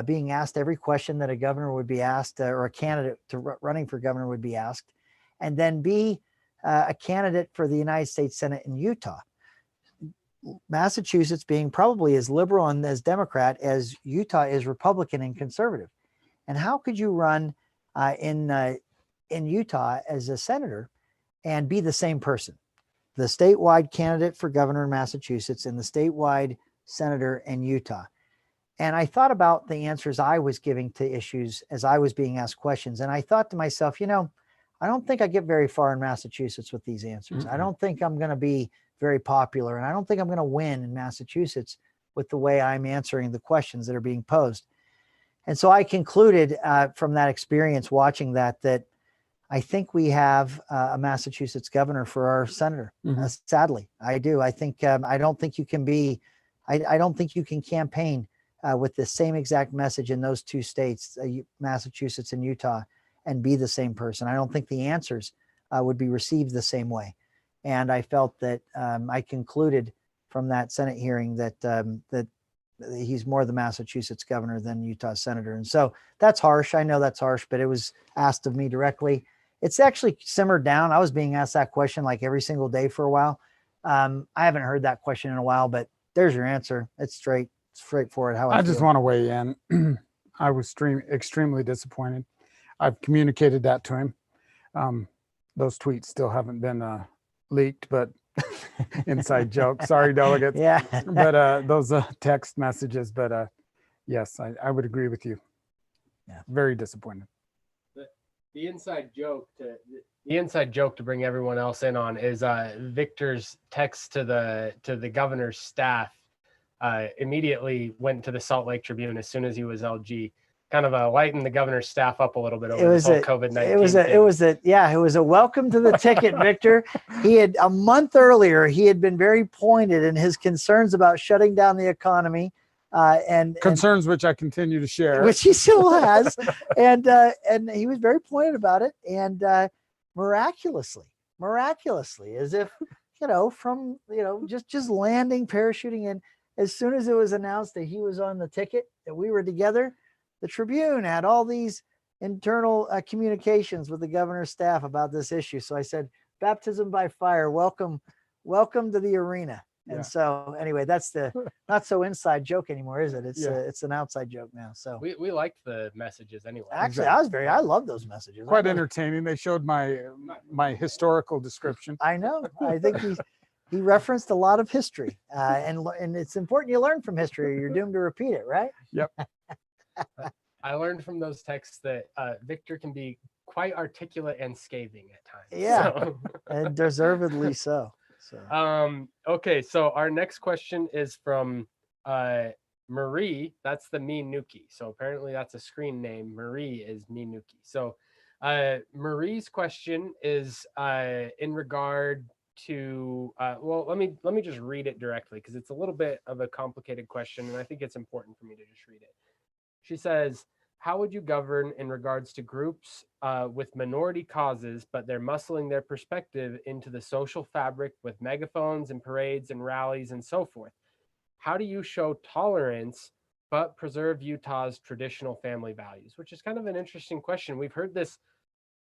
being asked every question that a governor would be asked, or a candidate running for governor would be asked, and then be a candidate for the United States Senate in Utah? Massachusetts being probably as liberal and as Democrat as Utah is Republican and conservative. And how could you run in Utah as a senator and be the same person? The statewide candidate for governor in Massachusetts and the statewide senator in Utah. And I thought about the answers I was giving to issues as I was being asked questions. And I thought to myself, I don't think I get very far in Massachusetts with these answers. I don't think I'm going to be very popular. And I don't think I'm going to win in Massachusetts with the way I'm answering the questions that are being posed. And so I concluded from that experience watching that I think we have a Massachusetts governor for our senator. Sadly, I do. I think I don't think you can be. I don't think you can campaign with the same exact message in those two states, Massachusetts and Utah, and be the same person. I don't think the answers would be received the same way. And I felt that I concluded from that Senate hearing that he's more the Massachusetts governor than Utah senator. And so that's harsh. I know that's harsh, but it was asked of me directly. It's actually simmered down. I was being asked that question like every single day for a while. I haven't heard that question in a while, but there's your answer. It's straightforward. How I just want to weigh in. I was extremely disappointed. I've communicated that to him. Those tweets still haven't been leaked, but inside joke. Sorry, delegates. Yeah. But those text messages. But yes, I would agree with you. Yeah. Very disappointed. The inside joke to bring everyone else in on is Victor's text to the governor's staff. Immediately went to the Salt Lake Tribune as soon as he was LG. Kind of lighten the governor's staff up a little bit over this whole COVID-19. It was a welcome to the ticket, Victor. He had a month earlier, he had been very pointed in his concerns about shutting down the economy. And which I continue to share, which he still has, and he was very pointed about it, and miraculously, as if from just landing, parachuting in, as soon as it was announced that he was on the ticket, that we were together, the Tribune had all these internal communications with the governor's staff about this issue. So I said, baptism by fire, welcome to the arena. And so anyway, that's the not so inside joke anymore, is it? It's an outside joke now. So we liked the messages anyway. Actually, I love those messages. Quite entertaining. They showed my historical description. I know. I think he referenced a lot of history, and it's important you learn from history, or you're doomed to repeat it, right? Yep. I learned from those texts that Victor can be quite articulate and scathing at times. Yeah, so. And deservedly so. Okay, so our next question is from Marie. That's the Me Nuki. So apparently that's a screen name. Marie is Me Nuki. So Marie's question is in regard to well, let me just read it directly because it's a little bit of a complicated question, and I think it's important for me to just read it. She says, how would you govern in regards to groups with minority causes, but they're muscling their perspective into the social fabric with megaphones and parades and rallies and so forth? How do you show tolerance but preserve Utah's traditional family values? Which is kind of an interesting question. We've heard this,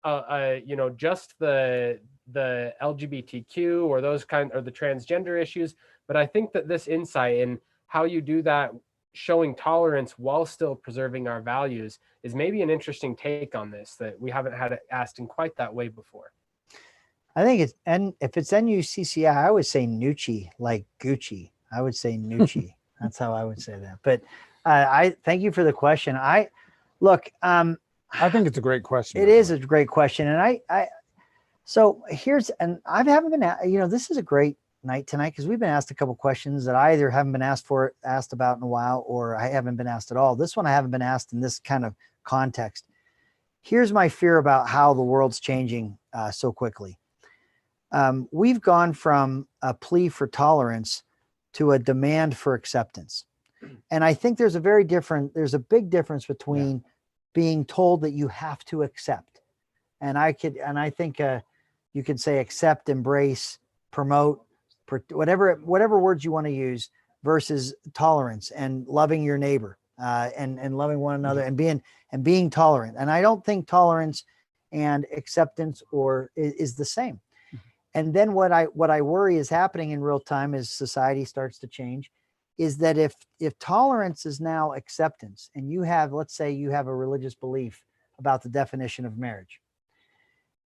just the LGBTQ or those or the transgender issues, but I think that this insight in how you do that, showing tolerance while still preserving our values, is maybe an interesting take on this that we haven't had it asked in quite that way before. I think it's, and if it's NUCCI, I would say Nucci, like Gucci. I would say Nucci. That's how I would say that. But I thank you for the question. I think it's a great question. It is a great question. And so here's, and I haven't been, this is a great night tonight because we've been asked a couple questions that I either haven't been asked about in a while, or I haven't been asked at all. This one I haven't been asked in this kind of context. Here's my fear about how the world's changing so quickly. We've gone from a plea for tolerance to a demand for acceptance. And I think there's a big difference between being told that you have to accept. And I think you could say accept, embrace, promote, whatever words you want to use, versus tolerance and loving your neighbor, and loving one another, and being tolerant. And I don't think tolerance and acceptance is the same. And then what I worry is happening in real time as society starts to change is that if tolerance is now acceptance, and let's say you have a religious belief about the definition of marriage,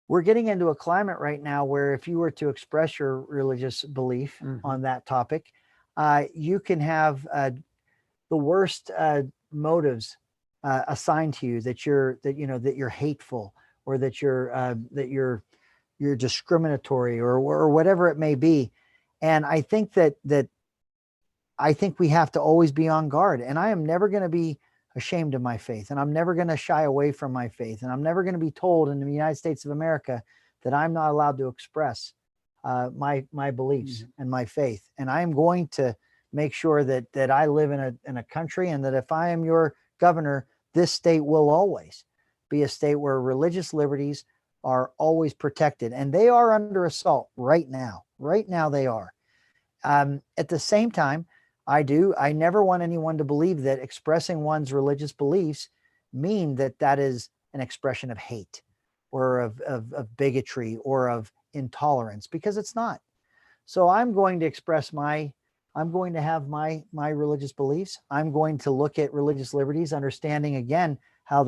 we're getting into a climate right now where if you were to express your religious belief on that topic, you can have the worst motives assigned to you, that you're hateful, or that you're discriminatory, or whatever it may be. And I think that we have to always be on guard. And I am never going to be ashamed of my faith, and I'm never going to shy away from my faith, and I'm never going to be told in the United States of America that I'm not allowed to express my beliefs and my faith. And I am going to make sure that I live in a country, and that if I am your governor, this state will always be a state where religious liberties are always protected, and they are under assault right now. Right now they are. At the same time, I never want anyone to believe that expressing one's religious beliefs mean that is an expression of hate, or of bigotry, or of intolerance, because it's not. So I'm going to have my religious beliefs. I'm going to look at religious liberties, understanding again how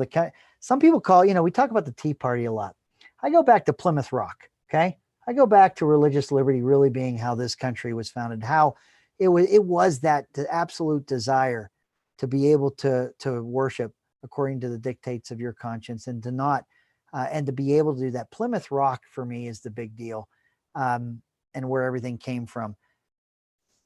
some people we talk about the Tea Party a lot. I go back to Plymouth Rock. Okay. I go back to religious liberty really being how this country was founded, how it was the absolute desire to be able to worship according to the dictates of your conscience, and to not, and to be able to do that. Plymouth Rock for me is the big deal, and where everything came from.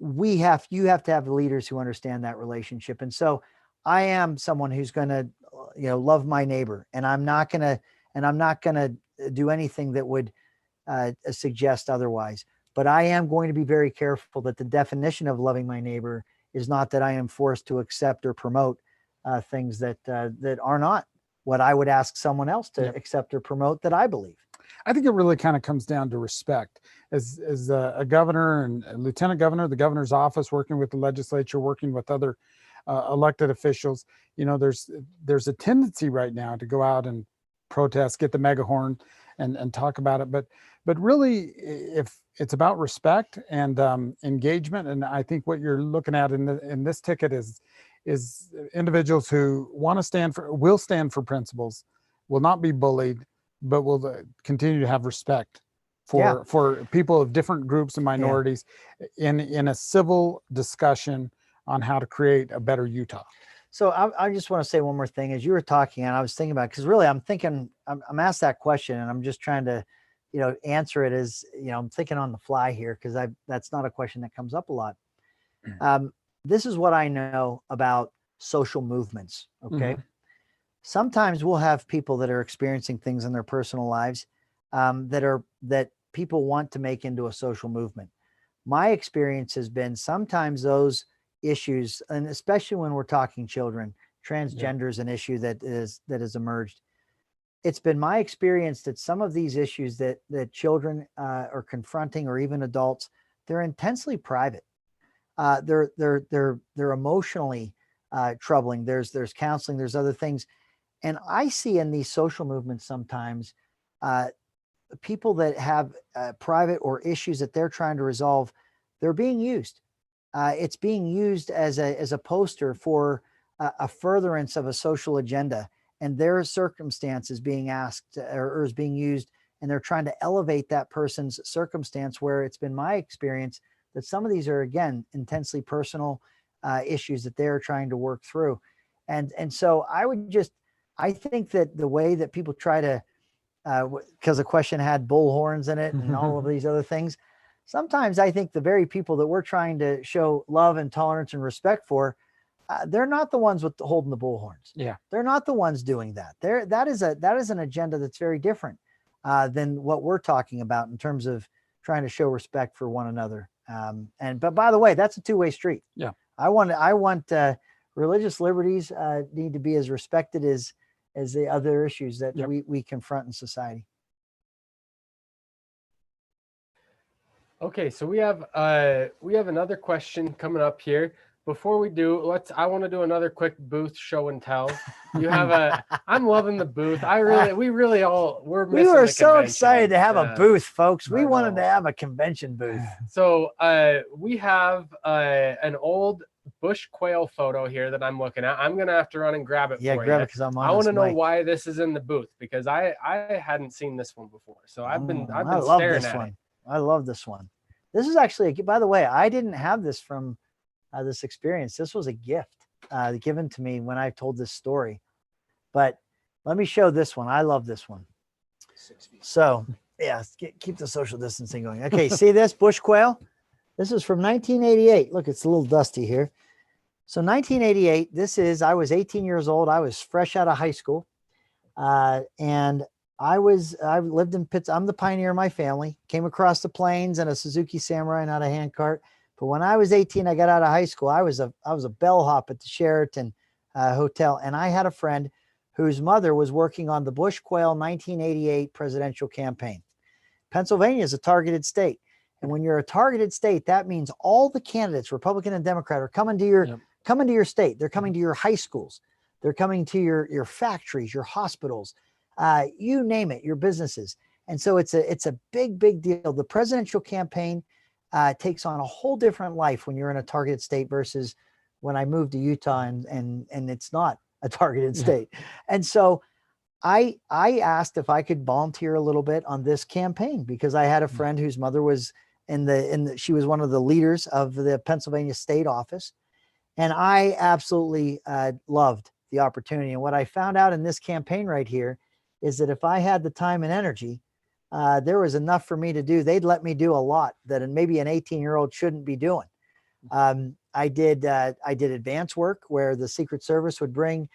You have to have leaders who understand that relationship. And so I am someone who's going to, love my neighbor, and I'm not going to do anything that would suggest otherwise. But I am going to be very careful that the definition of loving my neighbor is not that I am forced to accept or promote things that are not what I would ask someone else to accept or promote that I believe. I think it really kind of comes down to respect. As a governor and a lieutenant governor, the governor's office, working with the legislature, working with other elected officials, there's a tendency right now to go out and protest, get the megahorn, and talk about it. But really, if it's about respect and engagement, and I think what you're looking at in this ticket is individuals who will stand for principles, will not be bullied, but will continue to have respect for people of different groups and minorities in a civil discussion on how to create a better Utah. So I just want to say one more thing. As you were talking, and I was thinking about, because really I'm asked that question, and I'm just trying to, answer it as, I'm thinking on the fly here, because that's not a question that comes up a lot. This is what I know about social movements. Okay. Sometimes we'll have people that are experiencing things in their personal lives that people want to make into a social movement. My experience has been sometimes those issues, and especially when we're talking children, transgender is an issue that has emerged. It's been my experience that some of these issues that children are confronting, or even adults, they're intensely private. They're emotionally troubling. There's counseling, there's other things. And I see in these social movements sometimes people that have private or issues that they're trying to resolve, they're being used. It's being used as a poster for a furtherance of a social agenda, and their circumstances being asked or is being used, and they're trying to elevate that person's circumstance, where it's been my experience that some of these are, again, intensely personal issues that they're trying to work through. And so I think that the way that people try to, because the question had bullhorns in it and all of these other things, sometimes I think the very people that we're trying to show love and tolerance and respect for they're not the ones with holding the bullhorns. Yeah. They're not the ones doing that. That is an agenda that's very different than what we're talking about in terms of trying to show respect for one another. But by the way, that's a two-way street. Yeah. I want religious liberties need to be as respected as the other issues that we confront in society. Okay, so we have another question coming up here. Before we do, I want to do another quick booth show and tell. You have I'm loving the booth. We were so excited to have a booth, folks. We wanted to have a convention booth. So we have an old bush quail photo here that I'm looking at. I'm gonna have to run and grab it. Yeah, grab it because I'm on. I want to know why this is in the booth because I hadn't seen this one before. So I've been staring at it. I love this one. This is actually, by the way, I didn't have this from this experience. This was a gift given to me when I told this story. But let me show this one. I love this one. 6 feet. So yeah, keep the social distancing going. Okay, see this bush quail? This is from 1988. Look, it's a little dusty here. So 1988, I was 18 years old. I was fresh out of high school. And I lived in Pittsburgh. I'm the pioneer of my family. Came across the plains in a Suzuki Samurai, not a handcart. But when I was 18, I got out of high school. I was a bellhop at the Sheraton Hotel, and I had a friend whose mother was working on the Bush Quail 1988 presidential campaign. Pennsylvania is a targeted state, and when you're a targeted state, that means all the candidates, Republican and Democrat, are coming to your state. They're coming to your high schools. They're coming to your factories, your hospitals. You name it, your businesses. And so it's a big deal. The presidential campaign takes on a whole different life when you're in a targeted state versus when I moved to Utah and it's not a targeted state. And so I asked if I could volunteer a little bit on this campaign because I had a friend whose mother was she was one of the leaders of the Pennsylvania state office. And I absolutely loved the opportunity. And what I found out in this campaign right here is that if I had the time and energy, there was enough for me to do. They'd let me do a lot that maybe an 18-year-old shouldn't be doing. I did advance work where the Secret Service would bring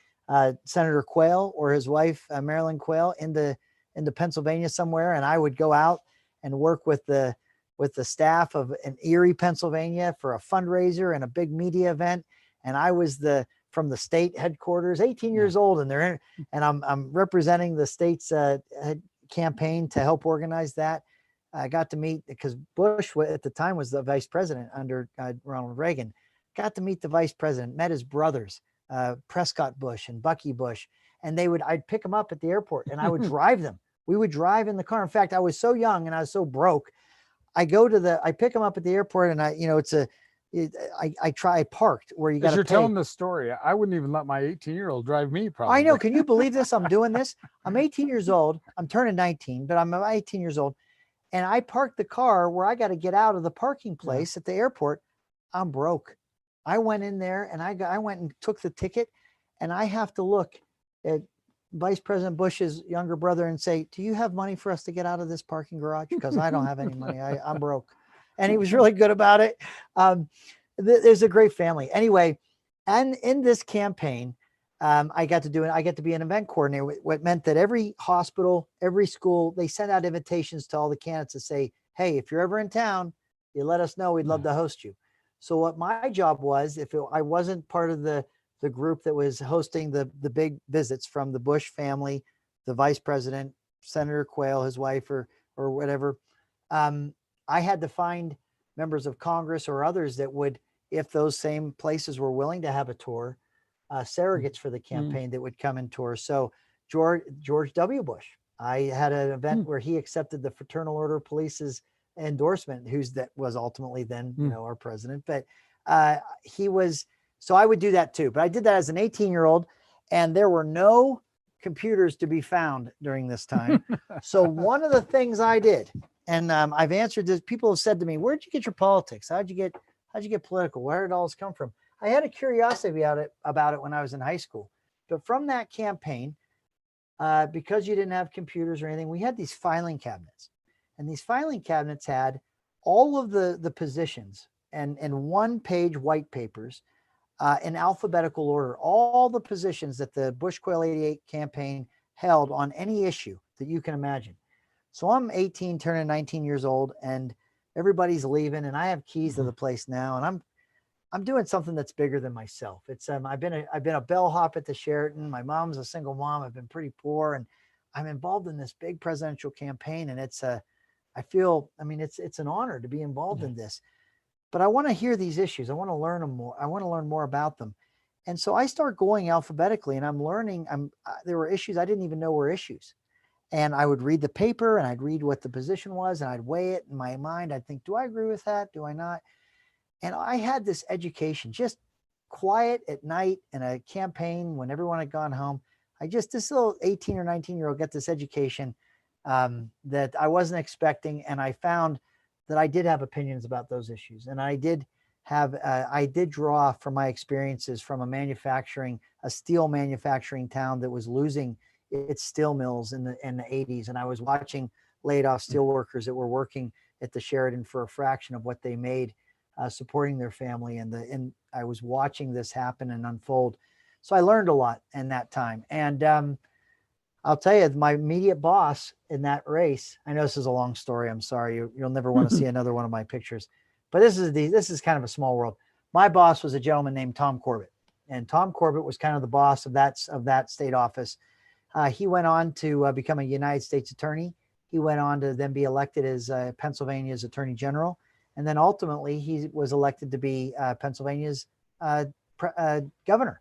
Senator Quayle or his wife, Marilyn Quayle, into Pennsylvania somewhere. And I would go out and work with the staff of in Erie, Pennsylvania for a fundraiser and a big media event. And I was from the state headquarters, 18 years old, and I'm representing the state's campaign to help organize that. I got to meet, because Bush at the time was the vice president under Ronald Reagan, got to meet the vice president, met his brothers, Prescott Bush and Bucky Bush, and I'd pick them up at the airport and I would drive them. We would drive in the car. In fact, I was so young and I was so broke. I pick them up at the airport and I parked where you got to pay. You're telling the story. I wouldn't even let my 18-year-old drive me, probably. I know. Can you believe this? I'm doing this. I'm 18 years old. I'm turning 19, but I'm 18 years old. And I parked the car where I got to get out of the parking place at the airport. I'm broke. I went in there and I went and took the ticket, and I have to look at Vice President Bush's younger brother and say, "Do you have money for us to get out of this parking garage? Because I don't have any money. I'm broke." And he was really good about it. There's a great family. Anyway, and in this campaign, I got to be an event coordinator, what meant that every hospital, every school, they sent out invitations to all the candidates to say, "Hey, if you're ever in town, you let us know. We'd love to host you." So what my job was, I wasn't part of the group that was hosting the big visits from the Bush family, the vice president, Senator Quayle, his wife, or whatever, I had to find members of Congress or others that would, if those same places were willing to have a tour, surrogates for the campaign that would come and tour. So George W. Bush, I had an event where he accepted the Fraternal Order of Police's endorsement, that was ultimately then, our president. But so I would do that too. But I did that as an 18-year-old, and there were no computers to be found during this time. So one of the things I did, and I've answered this, people have said to me, "Where'd you get your politics? How'd you get political? Where did all this come from?" I had a curiosity about it when I was in high school. But from that campaign, because you didn't have computers or anything, we had these filing cabinets. And these filing cabinets had all of the positions and one-page white papers in alphabetical order, all the positions that the Bush Quail 88 campaign held on any issue that you can imagine. So I'm 18, turning 19 years old, and everybody's leaving, and I have keys to the place now, and I'm doing something that's bigger than myself. It's I've been a bellhop at the Sheraton. My mom's a single mom. I've been pretty poor, and I'm involved in this big presidential campaign, and I feel, I mean, it's an honor to be involved in this. But I want to hear these issues. I want to learn them more. I want to learn more about them. And so I start going alphabetically, and I'm learning. There were issues I didn't even know were issues. And I would read the paper, and I'd read what the position was, and I'd weigh it in my mind. I'd think, do I agree with that? Do I not? And I had this education, just quiet at night in a campaign when everyone had gone home. This little 18 or 19-year-old got this education that I wasn't expecting. And I found that I did have opinions about those issues. And I did draw from my experiences from a steel manufacturing town that was losing its steel mills in the 80s. And I was watching laid off steel workers that were working at the Sheraton for a fraction of what they made, supporting their family. And I was watching this happen and unfold. So I learned a lot in that time. And I'll tell you, my immediate boss in that race, I know this is a long story. I'm sorry. You'll never want to see another one of my pictures, but this is kind of a small world. My boss was a gentleman named Tom Corbett, and Tom Corbett was kind of the boss of that state office. He went on to become a United States attorney. He went on to then be elected as Pennsylvania's attorney general. And then ultimately he was elected to be Pennsylvania's governor.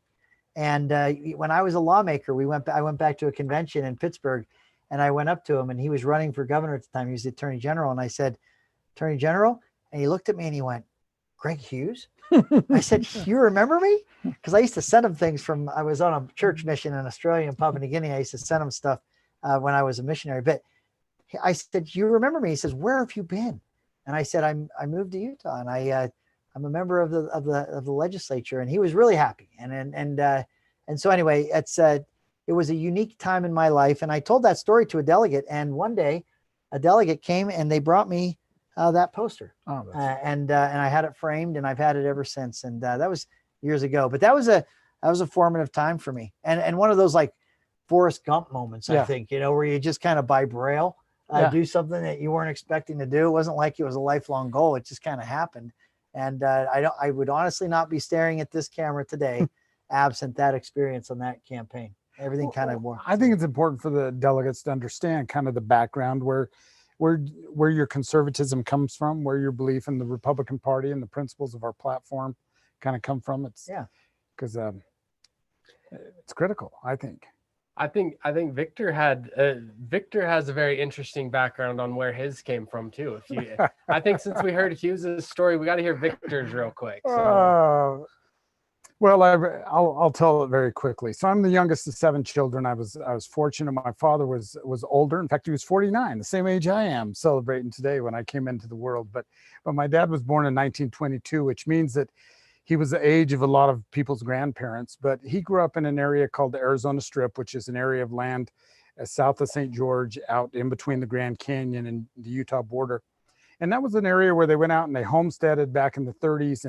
And when I was a lawmaker, I went back to a convention in Pittsburgh, and I went up to him, and he was running for governor at the time. He was the attorney general. And I said, Attorney General? And he looked at me and he went, Greg Hughes? I said, you remember me? Because I used to send him things I was on a church mission in Australia and Papua New Guinea. I used to send him stuff when I was a missionary. But I said, you remember me? He says, where have you been? And I said, I moved to Utah, and I'm a member of the legislature. And he was really happy. And so anyway, it was a unique time in my life. And I told that story to a delegate. And one day a delegate came and they brought me that poster. Oh, and I had it framed, and I've had it ever since. And that was years ago, but that was a formative time for me. And one of those like Forrest Gump moments, I think, where you just kind of by braille do something that you weren't expecting to do. It wasn't like it was a lifelong goal. It just kind of happened. And I would honestly not be staring at this camera today absent that experience on that campaign. Everything kind of worked. I think it's important for the delegates to understand kind of the background where your conservatism comes from, where your belief in the Republican Party and the principles of our platform kind of come from. Because it's critical, I think. I think Victor has a very interesting background on where his came from too. I think since we heard Hughes' story, we got to hear Victor's real quick. So. Well, I'll tell it very quickly. So I'm the youngest of 7 children. I was fortunate. My father was older. In fact, he was 49, the same age I am, celebrating today when I came into the world. But my dad was born in 1922, which means that he was the age of a lot of people's grandparents. But he grew up in an area called the Arizona Strip, which is an area of land south of St. George, out in between the Grand Canyon and the Utah border. And that was an area where they went out and they homesteaded back in the 30s.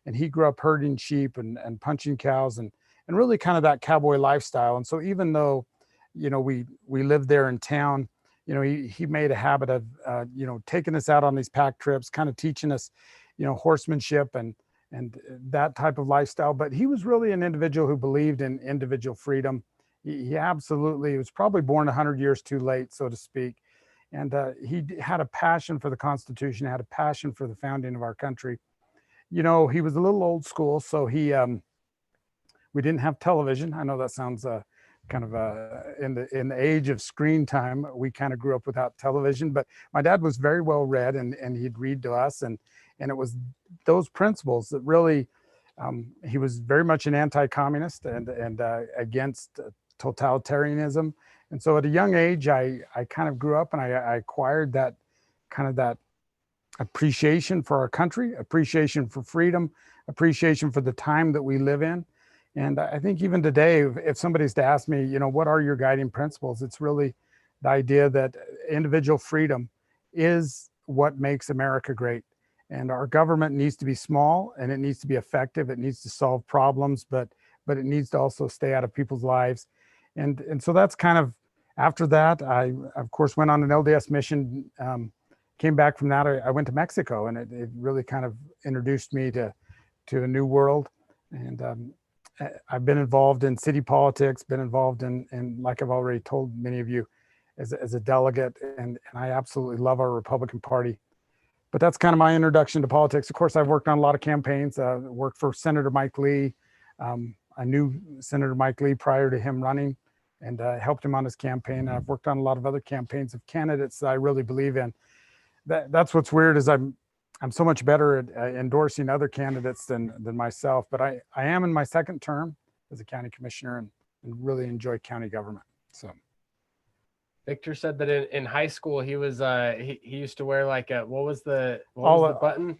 And he grew up herding sheep and punching cows and really kind of that cowboy lifestyle. And so even though, we lived there in town, he made a habit of, taking us out on these pack trips, kind of teaching us, horsemanship and that type of lifestyle. But he was really an individual who believed in individual freedom. He absolutely was probably born 100 years too late, so to speak. And he had a passion for the Constitution, had a passion for the founding of our country. He was a little old school, so we didn't have television. I know that sounds kind of in the age of screen time, we kind of grew up without television, but my dad was very well read, and he'd read to us, and it was those principles that really, he was very much an anti-communist and against totalitarianism. And so at a young age, I kind of grew up and I acquired that kind of that appreciation for our country, appreciation for freedom, appreciation for the time that we live in. And I think even today, if somebody's to ask me, what are your guiding principles? It's really the idea that individual freedom is what makes America great. And our government needs to be small, and it needs to be effective. It needs to solve problems, but it needs to also stay out of people's lives. And so that's kind of, after that, I of course went on an LDS mission. Came back from that, I went to Mexico, and it really kind of introduced me to a new world. And I've been involved in city politics, been involved in like I've already told many of you, as a delegate, and I absolutely love our Republican Party. But that's kind of my introduction to politics. Of course, I've worked on a lot of campaigns. Worked for Senator Mike Lee. I knew Senator Mike Lee prior to him running, and helped him on his campaign. And I've worked on a lot of other campaigns of candidates that I really believe in. That's what's weird, is I'm so much better at endorsing other candidates than myself. But I am in my second term as a county commissioner, and really enjoy county government. So Victor said that in high school he was he used to wear like what was the button?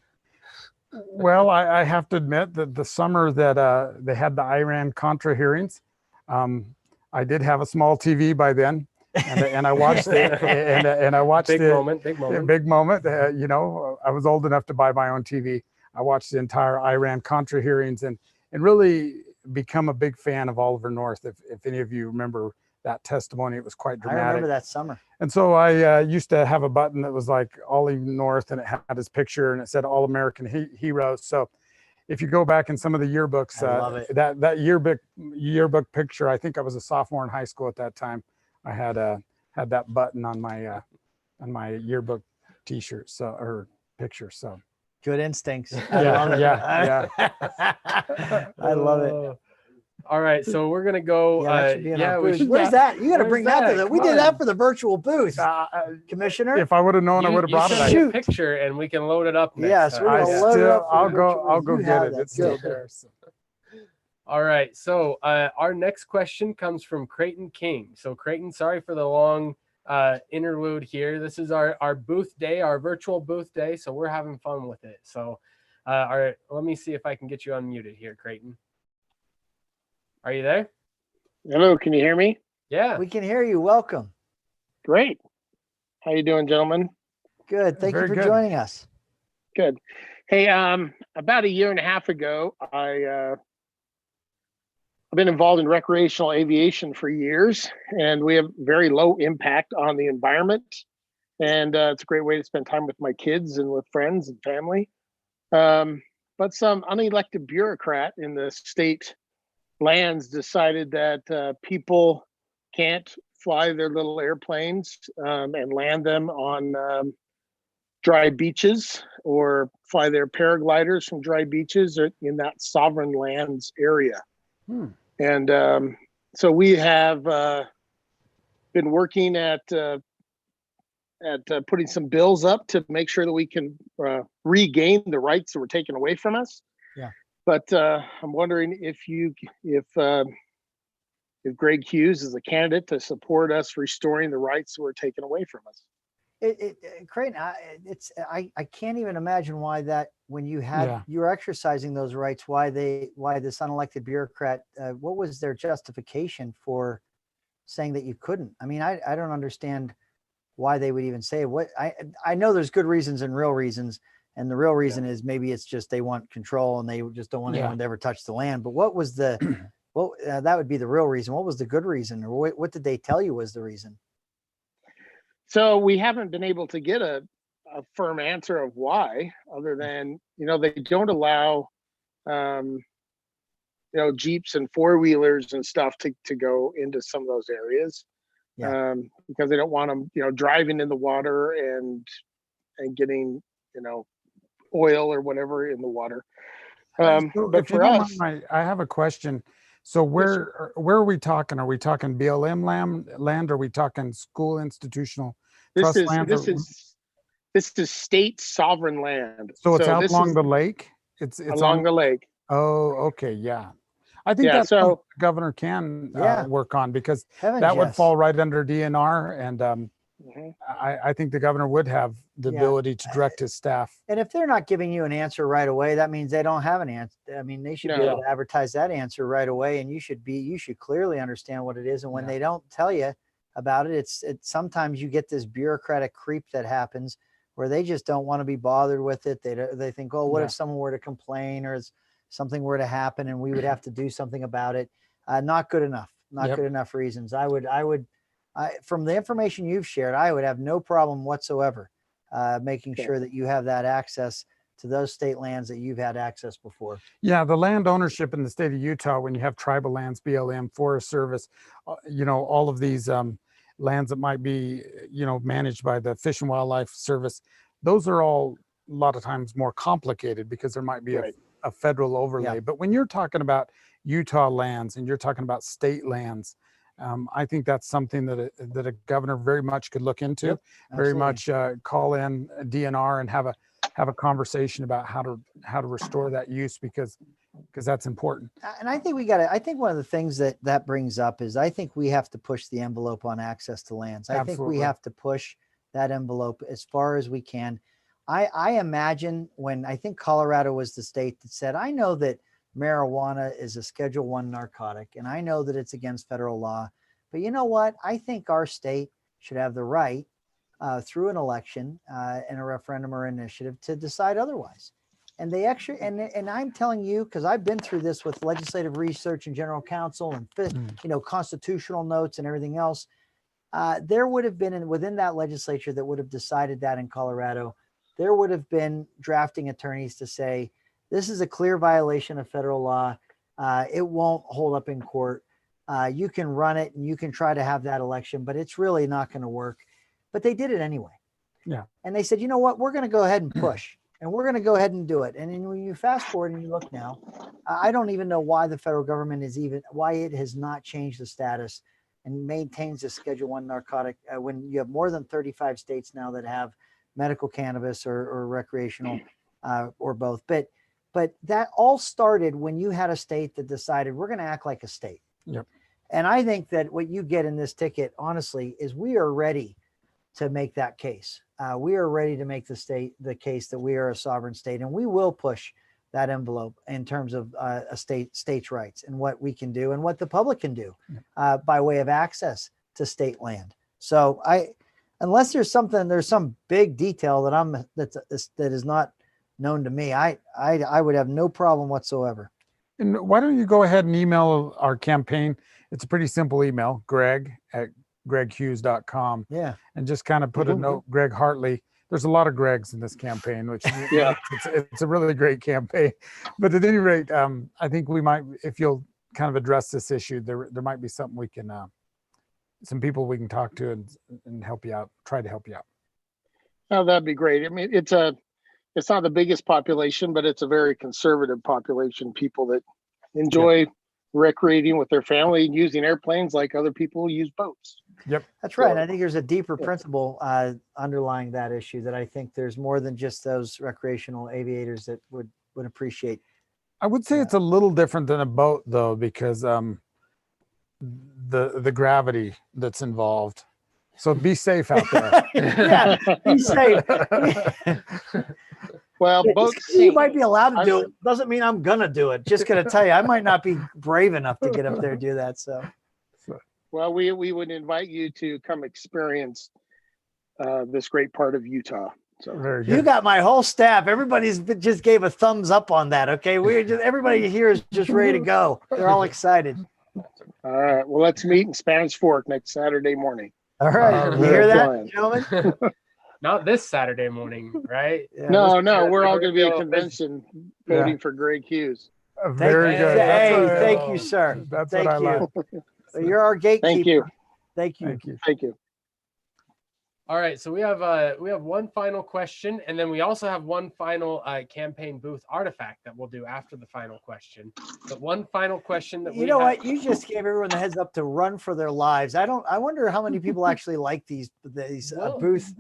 Well, I have to admit that the summer that they had the Iran-Contra hearings, I did have a small TV by then. And I watched it, and I watched big it. Moment. Big moment. You know, I was old enough to buy my own TV. I watched the entire Iran-Contra hearings, and really become a big fan of Oliver North. If any of you remember that testimony, it was quite dramatic. I remember that summer. And so I used to have a button that was like Oliver North, and it had his picture, and it said All American Heroes. So if you go back in some of the yearbooks, that yearbook picture, I think I was a sophomore in high school at that time. I had that button on my yearbook T-shirt, or picture. So good instincts. I love it. Yeah. I love it. All right, so we're gonna go. Where's that? You got to bring that to the. We did that for the virtual booth, Commissioner. If I would have known, I would have brought it. Shoot a picture, and we can load it up. Yes, we're gonna load it up. I'll go get it. It's still there. So. All right, so our next question comes from Creighton King. So Creighton, sorry for the long interlude here. This is our booth day, our virtual booth day, so we're having fun with it. So all right, let me see if I can get you unmuted here, Creighton. Are you there? Hello, can you hear me? Yeah. We can hear you. Welcome. Great. How you doing, gentlemen? Good. Thank you for joining us. Good. Hey, about a year and a half ago, I've been involved in recreational aviation for years, and we have very low impact on the environment. And it's a great way to spend time with my kids and with friends and family. But some unelected bureaucrat in the state lands decided that people can't fly their little airplanes and land them on dry beaches, or fly their paragliders from dry beaches or in that sovereign lands area. And so we have been working at putting some bills up to make sure that we can regain the rights that were taken away from us. Yeah. But I'm wondering if Greg Hughes is a candidate to support us restoring the rights that were taken away from us. Creighton, I can't even imagine why that, when you had you were exercising those rights, why this unelected bureaucrat, what was their justification for saying that you couldn't? I mean, I don't understand why they would even say what. I know there's good reasons and real reasons. And the real reason is maybe it's just they want control and they just don't want anyone to ever touch the land. But what was the, that would be the real reason. What was the good reason, or what did they tell you was the reason? So we haven't been able to get a firm answer of why, other than, they don't allow, Jeeps and four-wheelers and stuff to go into some of those areas because they don't want them, driving in the water and getting, oil or whatever in the water. But for us, I have a question. So where are we talking? Are we talking BLM land? Are we talking school institutional trust land? This is state sovereign land. So it's out along the lake? It's along the lake. Oh, okay. Yeah. I think that's something the governor can work on, because that would fall right under DNR. And I think the governor would have the ability to direct his staff. And if they're not giving you an answer right away, that means they don't have an answer. I mean, they should be able to advertise that answer right away, and you should clearly understand what it is. And when they don't tell you about it, it's sometimes you get this bureaucratic creep that happens where they just don't want to be bothered with it. They think, oh, what if someone were to complain or something were to happen and we would have to do something about it? Not good enough. Not good enough reasons. From the information you've shared, I would have no problem whatsoever making sure that you have that access to those state lands that you've had access before. Yeah, the land ownership in the state of Utah, when you have tribal lands, BLM, Forest Service, all of these lands that might be, managed by the Fish and Wildlife Service, those are all a lot of times more complicated because there might be a federal overlay. But when you're talking about Utah lands and you're talking about state lands, I think that's something that a governor very much could look into, very much call in a DNR and have a conversation about how to restore that use because that's important. And I think I think one of the things that brings up is I think we have to push the envelope on access to lands. I think we have to push that envelope as far as we can. I imagine I think Colorado was the state that said, I know that marijuana is a Schedule I narcotic, and I know that it's against federal law, but you know what? I think our state should have the right through an election and a referendum or initiative to decide otherwise. And they actually, and I'm telling you, because I've been through this with legislative research and general counsel and constitutional notes and everything else. There would have been within that legislature that would have decided that in Colorado, there would have been drafting attorneys to say, this is a clear violation of federal law. It won't hold up in court. You can run it and you can try to have that election, but it's really not going to work. But they did it anyway. Yeah. And they said, you know what, we're going to go ahead and push. And we're going to go ahead and do it. And then when you fast forward and you look now, I don't even know why the federal government why it has not changed the status and maintains a Schedule I narcotic when you have more than 35 states now that have medical cannabis or recreational or both. But that all started when you had a state that decided we're going to act like a state. Yep. And I think that what you get in this ticket, honestly, is we are ready to make that case. We are ready to make the case that we are a sovereign state, and we will push that envelope in terms of a state's rights and what we can do and what the public can do by way of access to state land. So unless there's some big detail that is not known to me, I would have no problem whatsoever. And why don't you go ahead and email our campaign? It's a pretty simple email, greg@greghughes.com. Yeah. And just kind of put a note, Greg Hartley. There's a lot of Gregs in this campaign, which it's a really great campaign. But at any rate, I think we might, if you'll kind of address this issue, there might be something we can, some people we can talk to and help you out, try to help you out. Oh, that'd be great. I mean, it's not the biggest population, but it's a very conservative population, people that enjoy recreating with their family and using airplanes like other people use boats. Yep. That's right. And I think there's a deeper principle underlying that issue that I think there's more than just those recreational aviators that would appreciate. I would say it's a little different than a boat though, because the gravity that's involved. So be safe out there. Yeah, be safe. Well, boats, you might be allowed to do it. Doesn't mean I'm gonna do it. Just gonna tell you, I might not be brave enough to get up there and do that. So, well, we would invite you to come experience this great part of Utah. So very good. You got my whole staff. Everybody's just gave a thumbs up on that. Okay, everybody here is just ready to go. They're all excited. All right. Well, let's meet in Spanish Fork next Saturday morning. All right. You hear that, gentlemen? Not this Saturday morning, right? Yeah, no, we're all going to be at a convention voting for Greg Hughes. Very good. Hey, thank you, sir. That's thank what I like. So you're our gatekeeper. Thank you. Thank you. Thank you. Thank you. All right, so we have one final question, and then we also have one final campaign booth artifact that we'll do after the final question. But one final question that you know what, you just gave everyone the heads up to run for their lives. I wonder how many people actually like these booth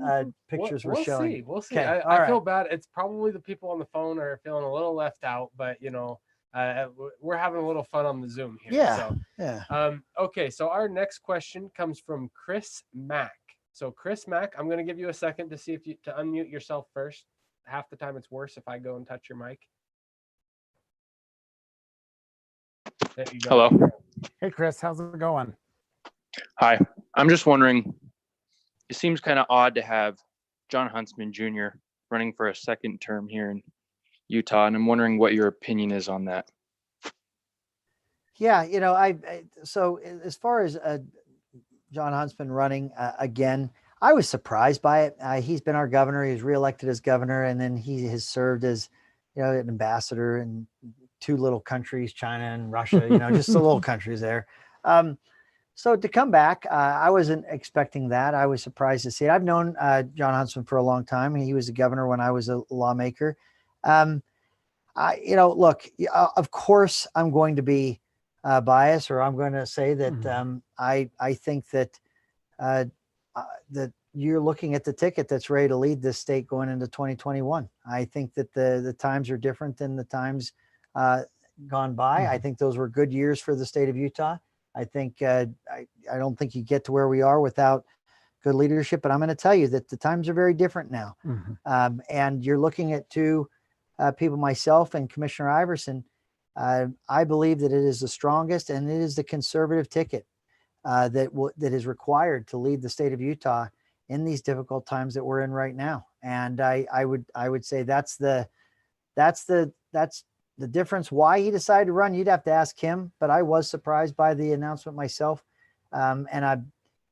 pictures we're showing. We'll see. Okay, I feel bad. It's probably the people on the phone are feeling a little left out, but we're having a little fun on the Zoom here. Yeah. So, yeah. Okay, so our next question comes from Chris Mack. So Chris Mack, I'm going to give you a second to see if to unmute yourself first. Half the time it's worse if I go and touch your mic. There you go. Hello. Hey, Chris, how's it going? Hi. I'm just wondering, it seems kind of odd to have John Huntsman Jr., running for a second term here in Utah, and I'm wondering what your opinion is on that. Yeah, so as far as John Huntsman running again, I was surprised by it. He's been our governor. He was reelected as governor, and then he has served as, an ambassador in two little countries, China and Russia, just the little countries there. So to come back, I wasn't expecting that. I was surprised to see it. I've known John Huntsman for a long time. He was a governor when I was a lawmaker. Look, of course I'm going to be biased, or I'm going to say that I think that that you're looking at the ticket that's ready to lead this state going into 2021. I think that the times are different than the times gone by. I think those were good years for the state of Utah. I think I don't think you get to where we are without good leadership, but I'm going to tell you that the times are very different now. And you're looking at two people, myself and Commissioner Iverson. I believe that it is the strongest, and it is the conservative ticket that is required to lead the state of Utah in these difficult times that we're in right now. And I would say that's the difference. Why he decided to run, you'd have to ask him, but I was surprised by the announcement myself. And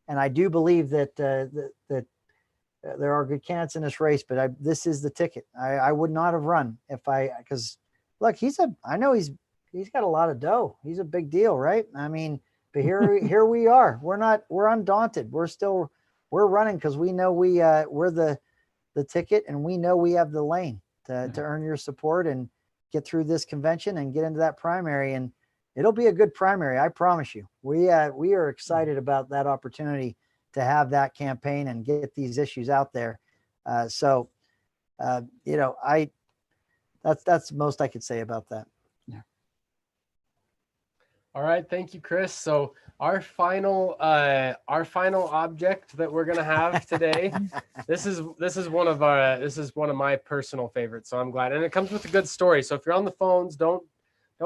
I do believe that that there are good candidates in this race, but this is the ticket. I would not have run because look, I know he's got a lot of dough. He's a big deal, right? I mean, but here we are. We're undaunted. We're running because we know we're the ticket, and we know we have the lane to earn your support and get through this convention and get into that primary. And it'll be a good primary. I promise you. We are excited about that opportunity to have that campaign and get these issues out there. That's the most I could say about that. Yeah. All right, thank you, Chris. So our final object that we're gonna have today, this is one of my personal favorites. So I'm glad, and it comes with a good story. So if you're on the phones, don't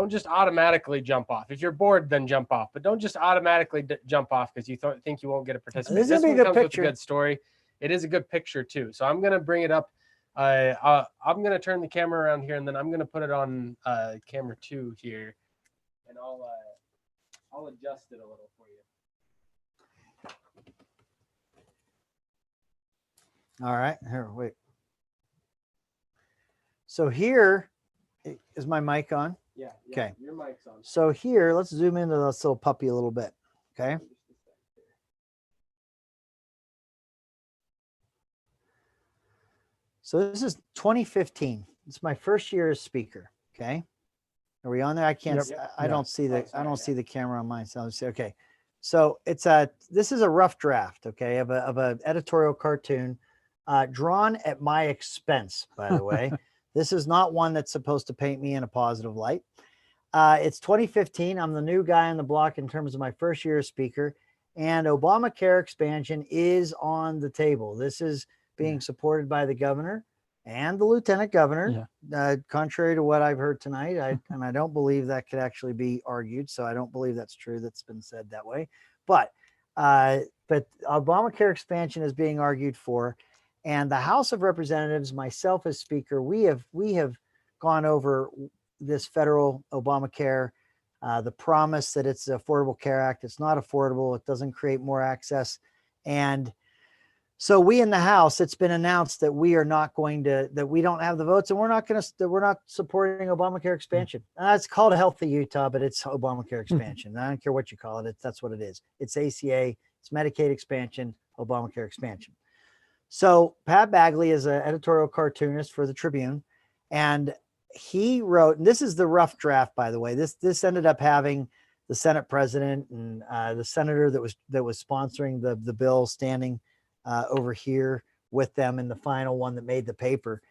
just automatically jump off. If you're bored, then jump off, but don't just automatically jump off because you think you won't get a participant. This one comes with a good story. It is a good picture too. So I'm gonna bring it up. I'm gonna turn the camera around here, and then I'm gonna put it on camera 2 here, and I'll adjust it a little for you. All right, here, wait. So here is my mic on. Yeah. Okay. Your mic's on. So here, let's zoom into this little puppy a little bit. Okay. So this is 2015. It's my first year as speaker. Okay. Are we on there? I can't. Yep. I don't see the camera on mine. So I'll say, okay. So this is a rough draft. Okay, of a editorial cartoon, drawn at my expense. By the way, this is not one that's supposed to paint me in a positive light. It's 2015. I'm the new guy on the block in terms of my first year as speaker, and Obamacare expansion is on the table. This is being supported by the governor and the lieutenant governor, contrary to what I've heard tonight. And I don't believe that could actually be argued. So I don't believe that's true. That's been said that way. But Obamacare expansion is being argued for. And the House of Representatives, myself as speaker, we have gone over this federal Obamacare, the promise that it's the Affordable Care Act. It's not affordable. It doesn't create more access. And so we in the House, it's been announced that we don't have the votes, and we're not supporting Obamacare expansion. It's called a Healthy Utah, but it's Obamacare expansion. I don't care what you call it. That's what it is. It's ACA, it's Medicaid expansion, Obamacare expansion. So Pat Bagley is an editorial cartoonist for the Tribune, and he wrote, and this is the rough draft, by the way. This ended up having the Senate president and the senator that was sponsoring the bill standing over here with them in the final one that made the paper.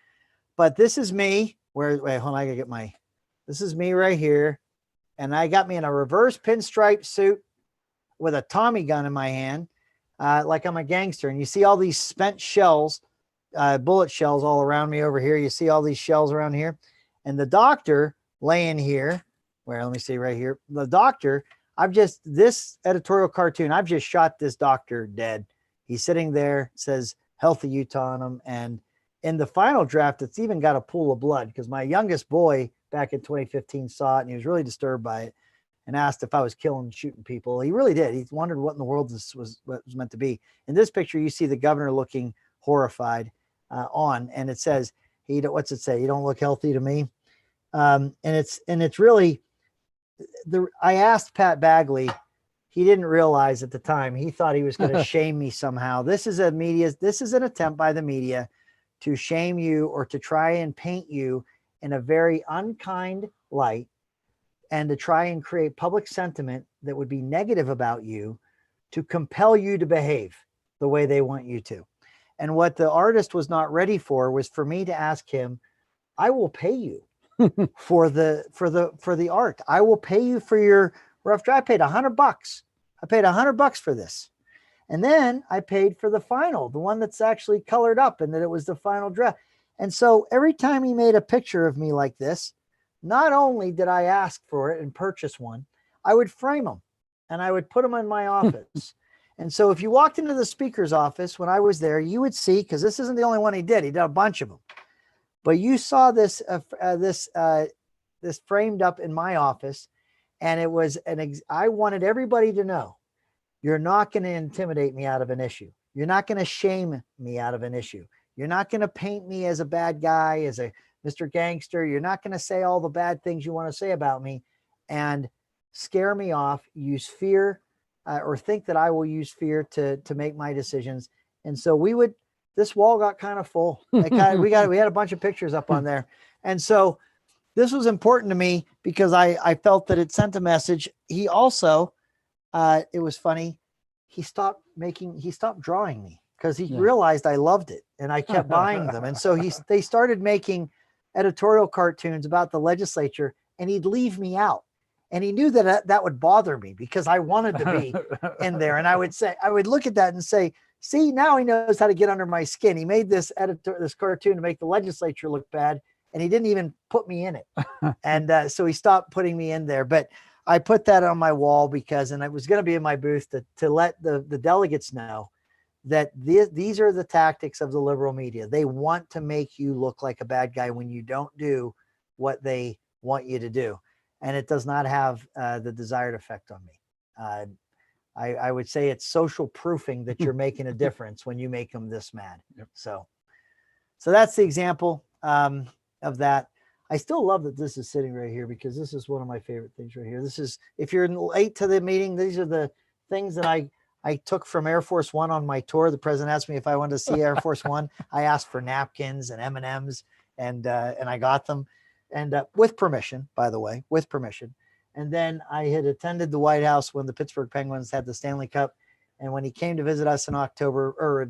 But this is me. Wait, hold on. I gotta get this is me right here. And I got me in a reverse pinstripe suit with a Tommy gun in my hand, like I'm a gangster. And you see all these spent shells, bullet shells all around me over here. You see all these shells around here. And the doctor laying here, let me see right here. The doctor, this editorial cartoon, I've just shot this doctor dead. He's sitting there, says, healthy Utah in them. And in the final draft, it's even got a pool of blood because my youngest boy back in 2015 saw it and he was really disturbed by it and asked if I was killing, shooting people. He really did. He wondered what in the world this was meant to be. In this picture, you see the governor looking horrified and it says, what's it say? You don't look healthy to me. And it's really, I asked Pat Bagley, he didn't realize at the time, he thought he was going to shame me somehow. This is an attempt by the media to shame you or to try and paint you in a very unkind light and to try and create public sentiment that would be negative about you to compel you to behave the way they want you to. And what the artist was not ready for was for me to ask him, I will pay you for the art. I will pay you for your rough draft. I paid $100. I paid $100 for this. And then I paid for the final, the one that's actually colored up and that it was the final draft. And so every time he made a picture of me like this, not only did I ask for it and purchase one, I would frame them and I would put them in my office. And so if you walked into the speaker's office when I was there, you would see, because this isn't the only one he did a bunch of them. But you saw this framed up in my office, and it was I wanted everybody to know, you're not going to intimidate me out of an issue. You're not going to shame me out of an issue. You're not going to paint me as a bad guy, as a Mr. Gangster. You're not going to say all the bad things you want to say about me and scare me off, use fear, or think that I will use fear to make my decisions. And so this wall got kind of full. We had a bunch of pictures up on there. And so this was important to me because I felt that it sent a message. He also, it was funny. He stopped drawing me because he realized I loved it and I kept buying them. And so they started making editorial cartoons about the legislature and he'd leave me out. And he knew that would bother me because I wanted to be in there. And I would look at that and say, see, now he knows how to get under my skin. He made this cartoon to make the legislature look bad, and he didn't even put me in it. And so he stopped putting me in there. But I put that on my wall and I was going to be in my booth to let the delegates know that these are the tactics of the liberal media. They want to make you look like a bad guy when you don't do what they want you to do. And it does not have the desired effect on me. I would say it's social proofing that you're making a difference when you make them this mad. Yep. So that's the example of that. I still love that this is sitting right here because this is one of my favorite things right here. This is, if you're late to the meeting, these are the things that I took from Air Force One on my tour. The president asked me if I wanted to see Air Force One. I asked for napkins and M&Ms and I got them. And with permission, by the way, with permission. And then I had attended the White House when the Pittsburgh Penguins had the Stanley Cup. And when he came to visit us in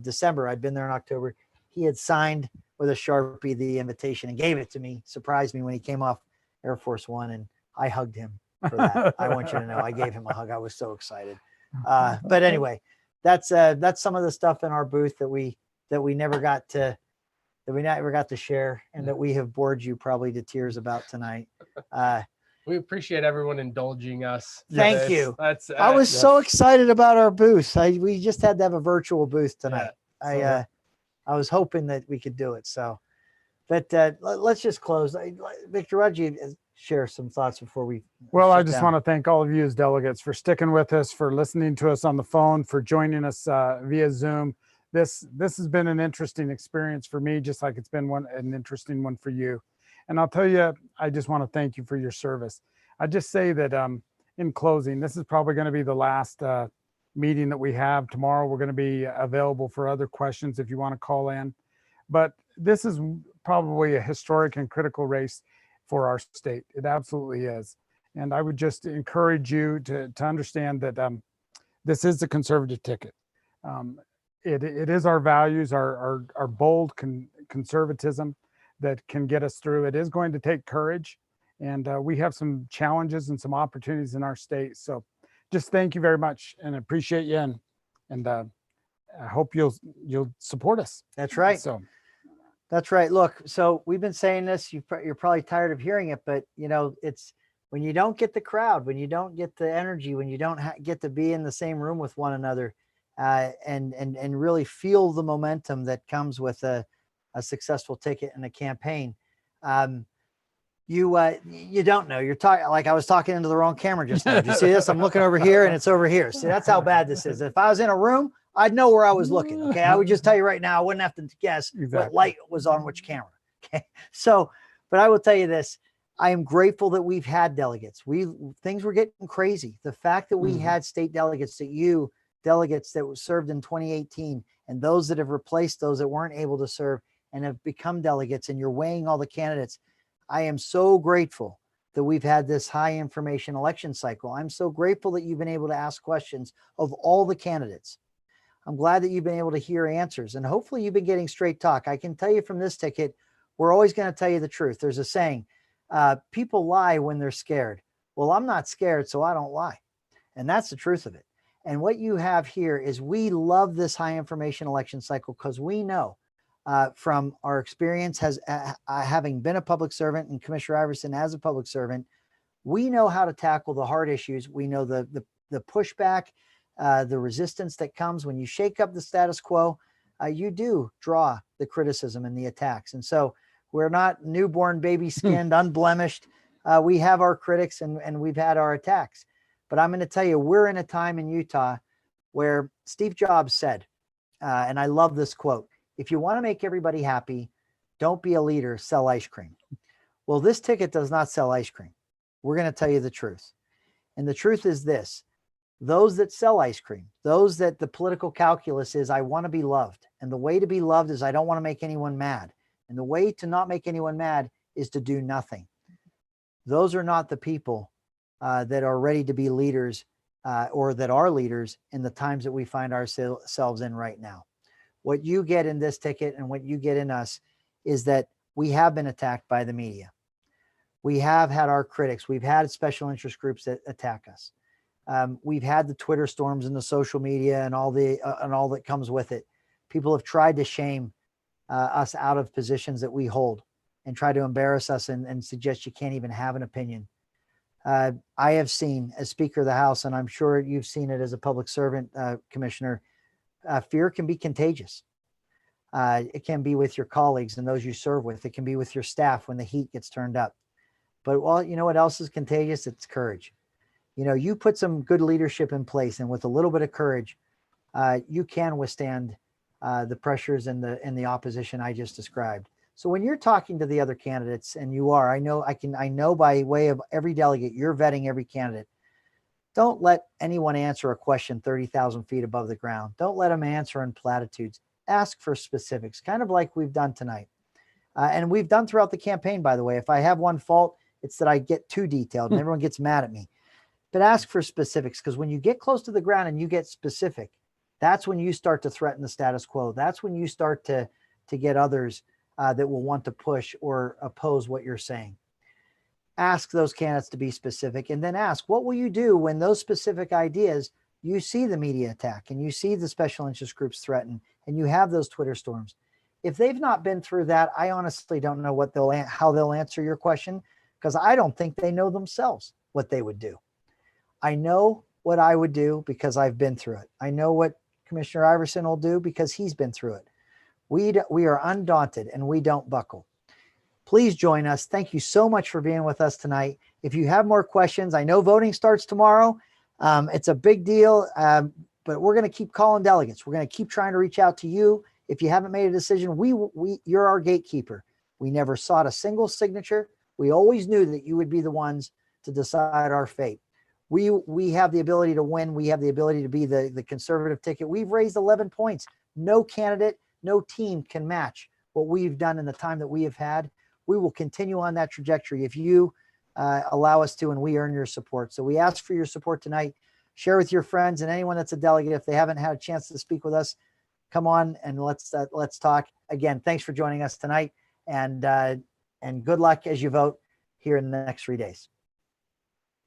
December, I'd been there in October, he had signed with a Sharpie the invitation and gave it to me, surprised me when he came off Air Force One. And I hugged him for that. I want you to know I gave him a hug. I was so excited. But anyway, that's some of the stuff in our booth that we never got to share and that we have bored you probably to tears about tonight. We appreciate everyone indulging us. Thank you. I was so excited about our booth. We just had to have a virtual booth tonight. Yeah, I was hoping that we could do it. So, but let's just close. Victor, why don't you share some thoughts before we? Well, I just want to thank all of you as delegates for sticking with us, for listening to us on the phone, for joining us via Zoom. This has been an interesting experience for me, just like it's been an interesting one for you. And I'll tell you, I just want to thank you for your service. I just say that in closing, this is probably going to be the last meeting that we have. Tomorrow, we're going to be available for other questions if you want to call in. But this is probably a historic and critical race for our state. It absolutely is. And I would just encourage you to understand that this is the conservative ticket. It is our values, our bold conservatism that can get us through. It is going to take courage, and we have some challenges and some opportunities in our state. So just thank you very much and appreciate you. And I hope you'll support us. That's right. So that's right. Look, so we've been saying this, you're probably tired of hearing it, but it's when you don't get the crowd, when you don't get the energy, when you don't get to be in the same room with one another, and really feel the momentum that comes with a successful ticket and a campaign. You don't know. You're talking like I was talking into the wrong camera just now. Did you see this? I'm looking over here and it's over here. See, that's how bad this is. If I was in a room, I'd know where I was looking. Okay. I would just tell you right now, I wouldn't have to guess what light was on which camera. Okay. So, but I will tell you this. I am grateful that we've had delegates. Things were getting crazy. The fact that we had state delegates delegates that were served in 2018 and those that have replaced those that weren't able to serve and have become delegates, and you're weighing all the candidates. I am so grateful that we've had this high information election cycle. I'm so grateful that you've been able to ask questions of all the candidates. I'm glad that you've been able to hear answers, and hopefully you've been getting straight talk. I can tell you from this ticket, we're always going to tell you the truth. There's a saying, people lie when they're scared. Well, I'm not scared, so I don't lie. And that's the truth of it. And what you have here is we love this high information election cycle because we know from our experience having been a public servant and Commissioner Iverson as a public servant, we know how to tackle the hard issues. We know the pushback, the resistance that comes when you shake up the status quo. You do draw the criticism and the attacks. And so we're not newborn, baby skinned, unblemished. We have our critics and we've had our attacks. But I'm going to tell you, we're in a time in Utah where Steve Jobs said, and I love this quote, if you want to make everybody happy, don't be a leader, sell ice cream. Well, this ticket does not sell ice cream. We're going to tell you the truth. And the truth is this, those that sell ice cream, those that the political calculus is, I want to be loved. And the way to be loved is I don't want to make anyone mad. And the way to not make anyone mad is to do nothing. Those are not the people that are ready to be leaders or that are leaders in the times that we find ourselves in right now. What you get in this ticket and what you get in us is that we have been attacked by the media. We have had our critics. We've had special interest groups that attack us. We've had the Twitter storms and the social media and all that comes with it. People have tried to shame us out of positions that we hold and try to embarrass us and suggest you can't even have an opinion. I have seen as Speaker of the House, and I'm sure you've seen it as a public servant, Commissioner, fear can be contagious. It can be with your colleagues and those you serve with. It can be with your staff when the heat gets turned up. But well, you know what else is contagious? It's courage. You know, you put some good leadership in place, and with a little bit of courage, you can withstand the pressures and the opposition I just described. So when you're talking to the other candidates, and you are, I know by way of every delegate, you're vetting every candidate. Don't let anyone answer a question 30,000 feet above the ground. Don't let them answer in platitudes. Ask for specifics, kind of like we've done tonight. And we've done throughout the campaign, by the way. If I have one fault, it's that I get too detailed and everyone gets mad at me. But ask for specifics, because when you get close to the ground and you get specific, that's when you start to threaten the status quo. That's when you start to get others that will want to push or oppose what you're saying. Ask those candidates to be specific, and then ask, what will you do when those specific ideas, you see the media attack and you see the special interest groups threaten and you have those Twitter storms? If they've not been through that, I honestly don't know how they'll answer your question, because I don't think they know themselves what they would do. I know what I would do because I've been through it. I know what Commissioner Iverson will do because he's been through it. We are undaunted and we don't buckle. Please join us. Thank you so much for being with us tonight. If you have more questions, I know voting starts tomorrow. It's a big deal, but we're going to keep calling delegates. We're going to keep trying to reach out to you. If you haven't made a decision, you're our gatekeeper. We never sought a single signature. We always knew that you would be the ones to decide our fate. We have the ability to win. We have the ability to be the conservative ticket. We've raised 11 points. No candidate, no team can match what we've done in the time that we have had. We will continue on that trajectory if you allow us to, and we earn your support. So we ask for your support tonight. Share with your friends and anyone that's a delegate. If they haven't had a chance to speak with us, come on and let's talk. Again, thanks for joining us tonight, and good luck as you vote here in the next 3 days.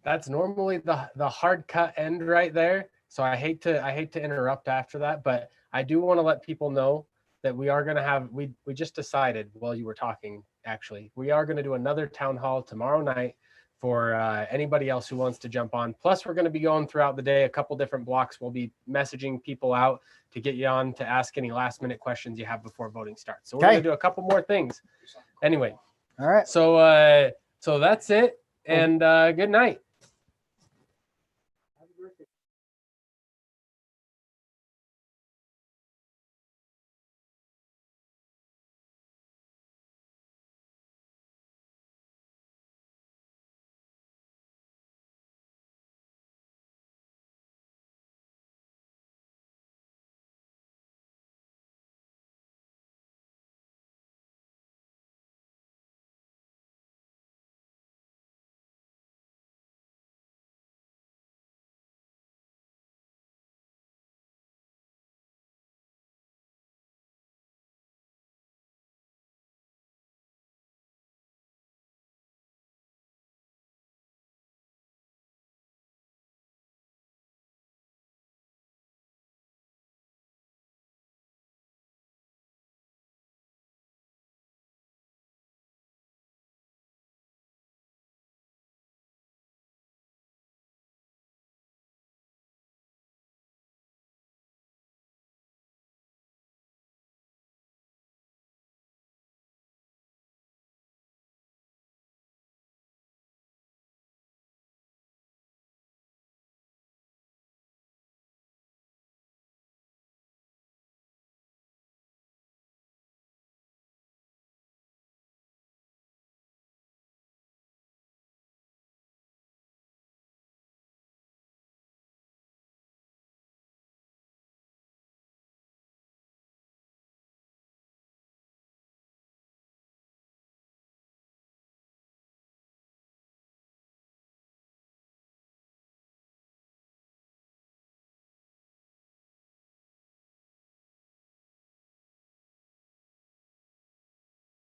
That's normally the hard cut end right there. So I hate to interrupt after that, but I do want to let people know that we are going to have, we just decided while you were talking, actually, we are going to do another town hall tomorrow night for anybody else who wants to jump on. Plus, we're going to be going throughout the day, a couple different blocks. We'll be messaging people out to get you on to ask any last minute questions you have before voting starts. So we're going to do a couple more things. Anyway. All right. So that's it. And good night.